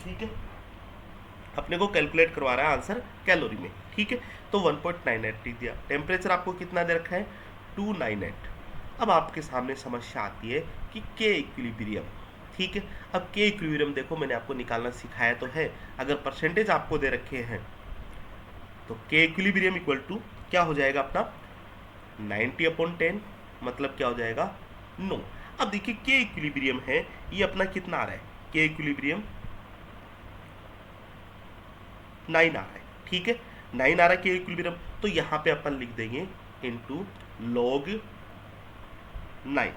ठीक है, अपने को कैलकुलेट करवा रहा है आंसर कैलोरी में, ठीक है। तो 1.98 दिया, टेम्परेचर आपको कितना दे रखा है, 298। अब आपके सामने समस्या आती है कि के इक्विलिब्रियम, ठीक है। अब के इक्विलिब्रियम देखो मैंने आपको निकालना सिखाया तो है, अगर परसेंटेज आपको दे रखे हैं तो के इक्विलिब्रियम इक्वल टू क्या हो जाएगा अपना 90/10, मतलब क्या हो जाएगा 9। अब देखिए के इक्विलिब्रियम है, ये अपना कितना आ रहा है, के इक्विलिब्रियम 9 आ रहा है, ठीक है, 9 आ रहा है के इक्विलिब्रियम। तो यहाँ पे अपन लिख देंगे इनटू log 9,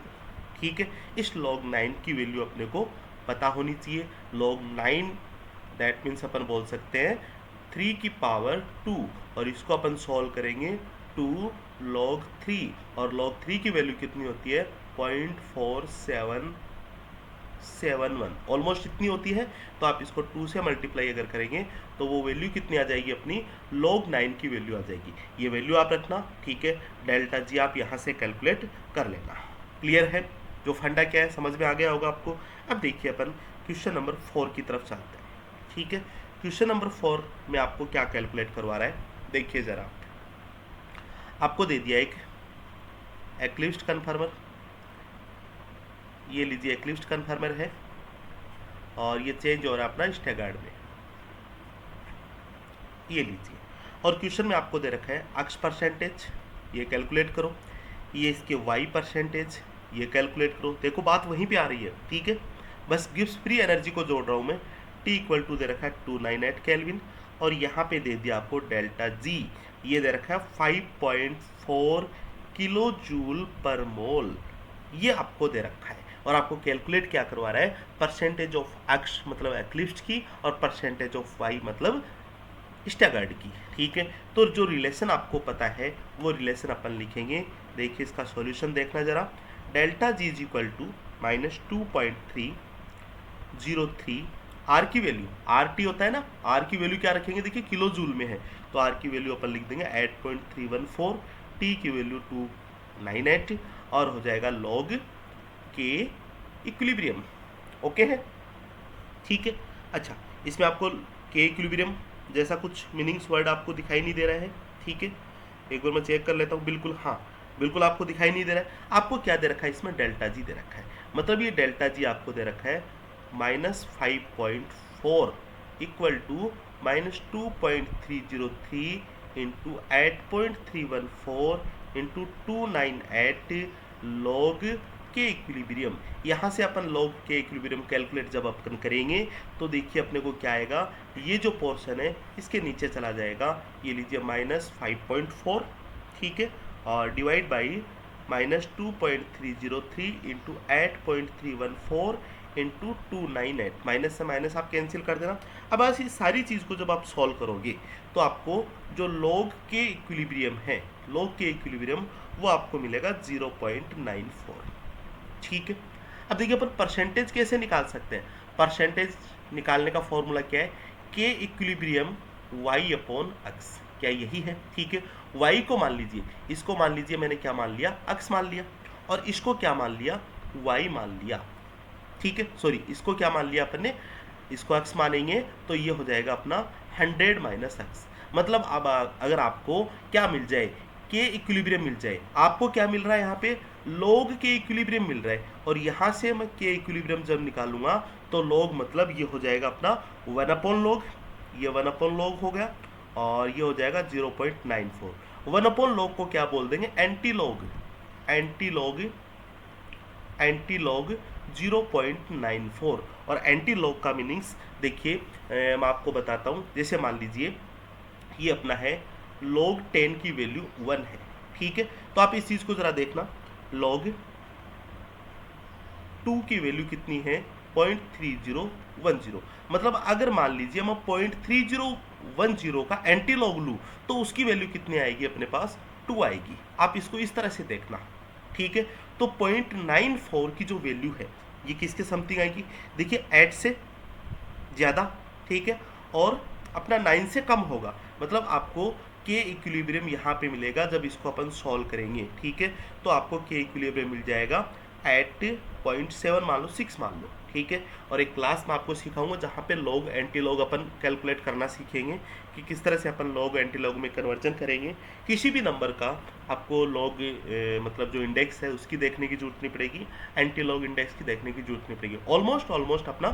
ठीक है। इस log 9 की वैल्यू अपने को पता होनी चाहिए। log 9 दैट मीन्स अपन बोल सकते हैं 3 की पावर 2, और इसको अपन सॉल्व करेंगे 2 log 3, और log 3 की वैल्यू कितनी होती है 0.4771, ऑलमोस्ट इतनी होती है। तो आप इसको 2 से मल्टीप्लाई अगर करेंगे तो वो वैल्यू कितनी आ जाएगी अपनी log 9 की वैल्यू आ जाएगी। ये वैल्यू आप रखना, ठीक है। डेल्टा जी आप यहाँ से कैलकुलेट कर लेना। क्लियर है, जो फंडा क्या है समझ में आ गया होगा आपको। अब देखिए अपन क्वेश्चन नंबर 4 की तरफ चलते हैं, ठीक है। क्वेश्चन नंबर 4 में आपको क्या कैलकुलेट करवा रहा है, देखिए ज़रा। आपको दे दिया एक एक्लिप्स्ड कन्फर्मर, ये लीजिए एक्लिप्स्ड कन्फर्मर है, और ये चेंज हो रहा है अपना स्टैगर्ड में। ये लीजिए, और क्वेश्चन में आपको दे रखा है अक्स परसेंटेज, ये कैलकुलेट करो, ये इसके वाई परसेंटेज, ये कैलकुलेट करो। देखो बात वहीं पे आ रही है, ठीक है, बस गिब्स फ्री एनर्जी को जोड़ रहा हूँ मैं। टी इक्वल टू दे रखा है 298 केल्विन, और यहाँ पे दे दिया आपको डेल्टा जी, ये दे रखा है 5.4 किलो जूल पर मोल, ये आपको दे रखा है। और आपको कैलकुलेट क्या करवा रहा है, परसेंटेज ऑफ एक्स मतलब एक्लिप्स की, और परसेंटेज ऑफ वाई मतलब स्टैगर्ड की, ठीक है। तो जो रिलेशन आपको पता है वो रिलेशन अपन लिखेंगे। देखिए इसका सॉल्यूशन देखना जरा, delta G is equal to -2.303, R की वैल्यू, आर टी होता है ना, आर की वैल्यू क्या रखेंगे, देखिए किलो जूल में है, तो आर की वैल्यू अपन लिख देंगे 8.314, टी की वैल्यू 298, और हो जाएगा लॉग के इक्विलिब्रियम। ओके है, ठीक है। अच्छा, इसमें आपको के इक्विलिब्रियम जैसा कुछ मीनिंग्स वर्ड आपको दिखाई नहीं दे रहा है, ठीक है। एक बार मैं चेक कर लेता हूँ, बिल्कुल हाँ, बिल्कुल आपको दिखाई नहीं दे रहा है। आपको क्या दे रखा है, इसमें डेल्टा जी दे रखा है, मतलब ये डेल्टा जी आपको दे रखा है -5.4 equal to -2.303 into 8.314 into 298 log K equilibrium. यहाँ से अपन लॉग के इक्विलिब्रियम कैलकुलेट जब अपन करेंगे तो देखिए अपने को क्या आएगा, ये जो पोर्शन है इसके नीचे चला जाएगा, ये लीजिए -5.4, ठीक है, और divide by -2.303 into 8.314 into 298, minus से माइनस आप कैंसिल कर देना। अब आज इस सारी चीज़ को जब आप सॉल्व करोगे तो आपको जो लॉग के इक्विलिब्रियम है, लॉग के इक्विलिब्रियम वो आपको मिलेगा 0.94, ठीक है। अब देखिए अपन परसेंटेज कैसे निकाल सकते हैं, परसेंटेज निकालने का फॉर्मूला क्या है, के इक्विलिब्रियम वाई अपॉन एक्स, क्या यही है, ठीक है। वाई को मान लीजिए, इसको मान लीजिए मैंने क्या मान लिया, एक्स मान लिया, और इसको क्या मान लिया, वाई मान लिया, ठीक है। सॉरी, इसको क्या मान लिया अपन ने, इसको एक्स मानेंगे तो ये हो जाएगा अपना 100 माइनस एक्स। मतलब अब अगर आपको क्या मिल जाए, के इक्विलिब्रियम मिल जाए, आपको क्या मिल रहा है यहाँ पे, लॉग के इक्विलिब्रियम मिल रहा है, और यहाँ से मैं के इक्विलिब्रियम जब निकालूंगा तो लॉग मतलब ये हो जाएगा अपना 1 अपॉन लॉग, ये 1 अपॉन लॉग हो गया, और ये हो जाएगा 0.94। 1 अपॉन लॉग को क्या बोल देंगे, anti log, anti log, anti log 0.94। और एंटी लॉग का मीनिंग्स देखिए मैं आपको बताता हूँ। जैसे मान लीजिए ये अपना है log 10 की वैल्यू 1 है, ठीक है, तो आप इस चीज़ को ज़रा देखना, log 2 की वैल्यू कितनी है, 0.3010। मतलब अगर मान लीजिए मैं 0.3010 का एंटी लॉग लूँ तो उसकी वैल्यू कितनी आएगी अपने पास, 2 आएगी। आप इसको इस तरह से देखना, ठीक है। तो 0.94 की जो वैल्यू है ये किसके समथिंग आएगी, देखिए 8 से ज़्यादा, ठीक है, और अपना 9 से कम होगा, मतलब आपको के इक्विलिब्रियम यहाँ पे मिलेगा जब इसको अपन सॉल्व करेंगे, ठीक है। तो आपको के इक्विलिब्रियम मिल जाएगा 8.7 मान लो, 6 मान लो, ठीक है। और एक क्लास में आपको सिखाऊंगा जहाँ पे लॉग एंटी लॉग अपन कैलकुलेट करना सीखेंगे कि किस तरह से अपन लॉग एंटी लॉग में कन्वर्जन करेंगे। किसी भी नंबर का आपको लॉग मतलब जो इंडेक्स है उसकी देखने की जरूरत नहीं पड़ेगी, एंटी लॉग इंडेक्स की देखने की जरूरत नहीं पड़ेगी। ऑलमोस्ट अपना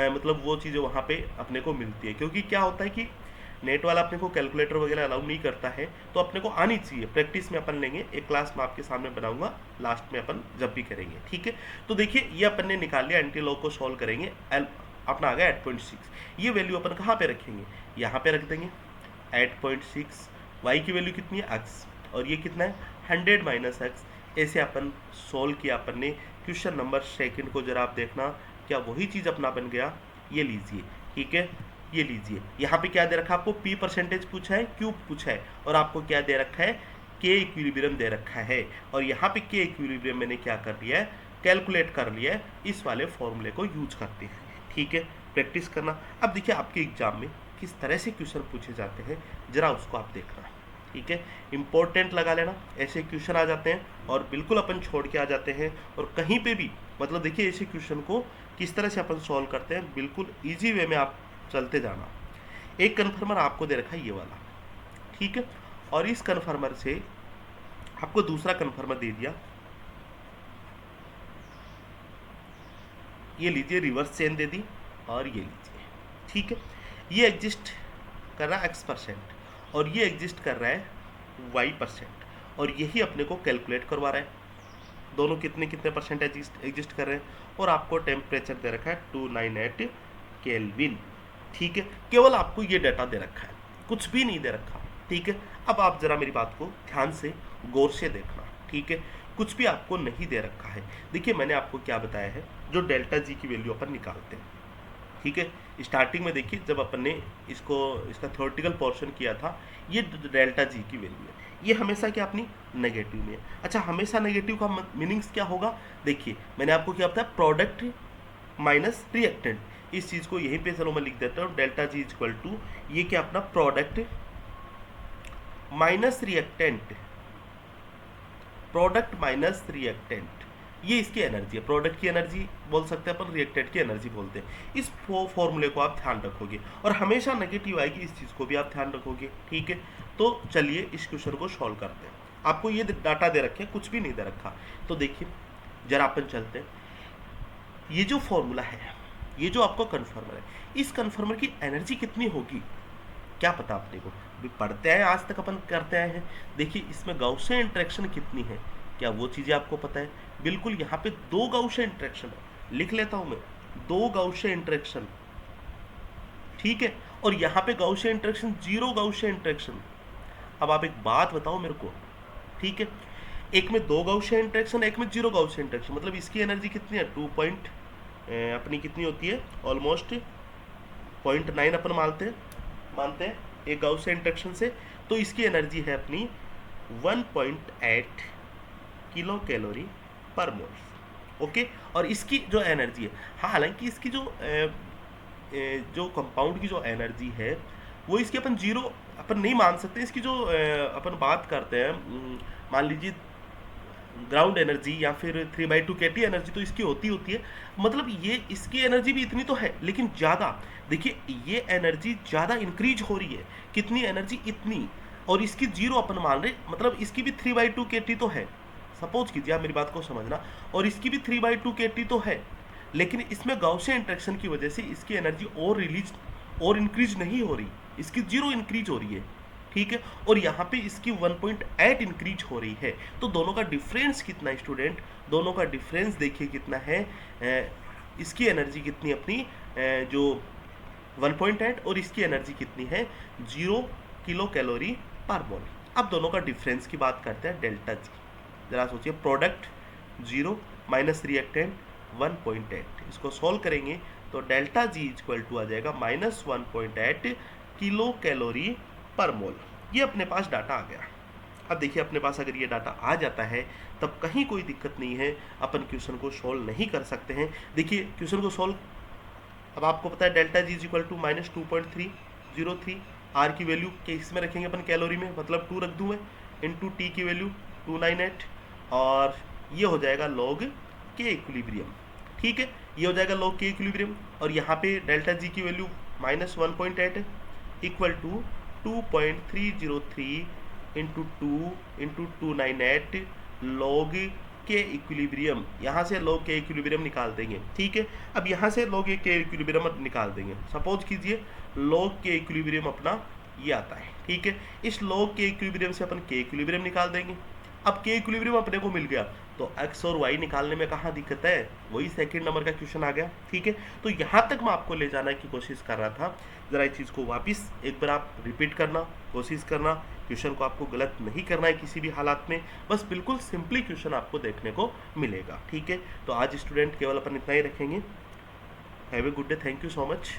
मतलब वो चीज़ें वहाँ पे अपने को मिलती है, क्योंकि क्या होता है कि नेट वाला अपने को कैलकुलेटर वगैरह अलाउ नहीं करता है, तो अपने को आनी चाहिए। प्रैक्टिस में अपन लेंगे, एक क्लास में आपके सामने बनाऊंगा लास्ट में अपन जब भी करेंगे, ठीक है। तो देखिए ये अपन ने निकाल लिया, एंटी लॉग को सॉल्व करेंगे, अपना आ गया 8.6। ये वैल्यू अपन कहाँ पे रखेंगे, यहाँ पे रख देंगे 8.6। वाई की वैल्यू कितनी है, एक्स, और ये कितना है 100 माइनस एक्स। ऐसे अपन सोल्व किया अपन ने। क्वेश्चन नंबर 2 को जरा आप देखना, क्या वही चीज़ अपना बन गया, ये लीजिए, ठीक है। ये लीजिए, यहाँ पे क्या दे रखा है आपको, पी परसेंटेज पूछा है, क्यूब पूछा है, और आपको क्या दे रखा है, के इक्विलिब्रियम दे रखा है। और यहाँ पे के इक्विलिब्रियम मैंने क्या कर लिया है, कैलकुलेट कर लिया है, इस वाले फॉर्मूले को यूज करते हैं, ठीक है। प्रैक्टिस करना। अब देखिए आपके एग्जाम में किस तरह से क्वेश्चन पूछे जाते हैं, जरा उसको आप देखना, ठीक है। इंपॉर्टेंट लगा लेना, ऐसे क्वेश्चन आ जाते हैं और बिल्कुल अपन छोड़ के आ जाते हैं, और कहीं पे भी मतलब देखिए ऐसे क्वेश्चन को किस तरह से अपन सॉल्व करते हैं, बिल्कुल ईजी वे में आप चलते जाना। एक कन्फर्मर आपको दे रखा है ये वाला, ठीक है, और इस कन्फर्मर से आपको दूसरा कन्फर्मर दे दिया, ये लीजिए रिवर्स चेन दे दी, और ये लीजिए, ठीक है। ये एग्जिस्ट कर रहा है x% और ये एग्जिस्ट कर रहा है y%, और यही अपने को कैलकुलेट करवा रहा है दोनों कितने कितने परसेंट एग्जिस्ट कर रहे हैं। और आपको टेम्परेचर दे रखा है 298 केल्विन, ठीक है। केवल आपको ये डाटा दे रखा है, कुछ भी नहीं दे रखा, ठीक है। अब आप जरा मेरी बात को ध्यान से गौर से देखना, ठीक है। कुछ भी आपको नहीं दे रखा है। देखिए मैंने आपको क्या बताया है, जो डेल्टा जी की वैल्यू अपन निकालते हैं, ठीक है। स्टार्टिंग में देखिए जब अपन ने इसका थ्योरेटिकल पोर्शन किया था, ये डेल्टा जी की वैल्यू है, ये हमेशा क्या अपनी नेगेटिव में है। अच्छा, हमेशा नेगेटिव का मीनिंग्स क्या होगा, देखिए मैंने आपको क्या बताया, प्रोडक्ट माइनस रिएक्टेंट। इस चीज़ को यहीं पे चलो मैं लिख देता हूँ, डेल्टा जी इक्वल टू ये क्या अपना product minus reactant, product minus reactant, ये इसकी एनर्जी है। प्रोडक्ट की एनर्जी बोल सकते हैं अपन, रिएक्टेंट की एनर्जी बोलते हैं। इस फॉर्मूले को आप ध्यान रखोगे और हमेशा नेगेटिव आएगी, इस चीज़ को भी आप ध्यान रखोगे, ठीक है। तो चलिए इस क्वेश्चन को सॉल्व करते हैं। आपको ये डाटा दे रखे, कुछ भी नहीं दे रखा। तो देखिए जरा अपन चलते हैं, ये जो फॉर्मूला है, ये जो आपका कन्फर्मर है, इस कन्फर्मर की एनर्जी कितनी होगी क्या पता अपने को, भी पढ़ते आए आज तक अपन करते आए हैं। देखिए इसमें गाउसियन इंटरेक्शन कितनी है, क्या वो चीज़ें आपको पता है? बिल्कुल, यहाँ पे 2 गाउसियन इंटरेक्शन है, लिख लेता हूँ मैं, 2 गाउसियन इंटरेक्शन, ठीक है। और यहाँ पे गाउसियन इंटरेक्शन, 0 गाउसियन इंटरेक्शन। अब आप एक बात बताओ मेरे को, ठीक है, एक में 2 गाउसियन इंटरेक्शन, एक में 0 गाउसियन इंटरेक्शन, मतलब इसकी एनर्जी कितनी है, 2 पॉइंट अपनी कितनी होती है, ऑलमोस्ट 0.9 अपन मानते हैं एक गाउसियन इंटरेक्शन से। तो इसकी एनर्जी है अपनी 1.8 किलो कैलोरी पर मोल, ओके। और इसकी जो एनर्जी है, हाँ, हालांकि इसकी जो कंपाउंड की जो एनर्जी है वो इसकी अपन 0 अपन नहीं मान सकते। इसकी जो अपन बात करते हैं, मान लीजिए ग्राउंड एनर्जी या फिर 3/2 kT एनर्जी तो इसकी होती है, मतलब ये इसकी एनर्जी भी इतनी तो है, लेकिन ज़्यादा। देखिए ये एनर्जी ज़्यादा इंक्रीज हो रही है, कितनी एनर्जी, इतनी, और इसकी 0 अपन मान रहे, मतलब इसकी भी 3/2 kT तो है, सपोज कीजिए, आप मेरी बात को समझना, और इसकी भी 3/2 kT तो है, लेकिन इसमें गाउसियन इंटरेक्शन की वजह से इसकी एनर्जी और इंक्रीज नहीं हो रही, इसकी 0 इंक्रीज हो रही है, ठीक है। और यहाँ पे इसकी 1.8 इंक्रीज हो रही है। तो दोनों का डिफरेंस कितना है स्टूडेंट, दोनों का डिफरेंस देखिए कितना है, इसकी एनर्जी कितनी अपनी जो 1.8 और इसकी एनर्जी कितनी है 0 किलो कैलोरी पर मोल। अब दोनों का डिफरेंस की बात करते हैं, डेल्टा जी, जरा सोचिए, प्रोडक्ट 0 माइनस रिएक्टेंट 1.8, इसको सॉल्व करेंगे तो डेल्टा जी इक्वल टू आ जाएगा -1.8 किलो कैलोरी पर मोल। ये अपने पास डाटा आ गया। अब देखिए अपने पास अगर ये डाटा आ जाता है तब कहीं कोई दिक्कत नहीं है, अपन क्वेश्चन को सॉल्व नहीं कर सकते हैं। देखिए क्वेश्चन को सॉल्व, अब आपको पता है delta G equal to -2.303, R की वैल्यू के इसमें रखेंगे अपन कैलोरी में, मतलब 2 रख दूँ मैं, इंटू टी की वैल्यू 298, और ये हो जाएगा लॉग के इक्विलिब्रियम, ठीक है, ये हो जाएगा लॉग के इक्विलिब्रियम। और यहाँ पे डेल्टा जी की value -1.8 equal to 2.303 into 298 log K equilibrium, यहाँ से लॉग के इक्विलिब्रियम निकाल देंगे, ठीक है। अब यहाँ से लॉग के इक्विलिब्रियम निकाल देंगे, सपोज कीजिए लॉग के इक्विलिब्रियम अपना ये आता है, ठीक है। इस लॉग के इक्विलिब्रियम से अपन के इक्विलिब्रियम निकाल देंगे। अब के इक्विलिब्रियम अपने को मिल गया तो एक्स और वाई निकालने में कहाँ दिक्कत है, वही सेकंड नंबर का क्वेश्चन आ गया, ठीक है। तो यहाँ तक मैं आपको ले जाने की कोशिश कर रहा था, ज़रा इस चीज़ को वापस एक बार आप रिपीट करना, कोशिश करना, क्वेश्चन को आपको गलत नहीं करना है किसी भी हालात में, बस बिल्कुल सिंपली क्वेश्चन आपको देखने को मिलेगा, ठीक है। तो आज स्टूडेंट केवल अपन इतना ही रखेंगे। Have a good day, thank you so much.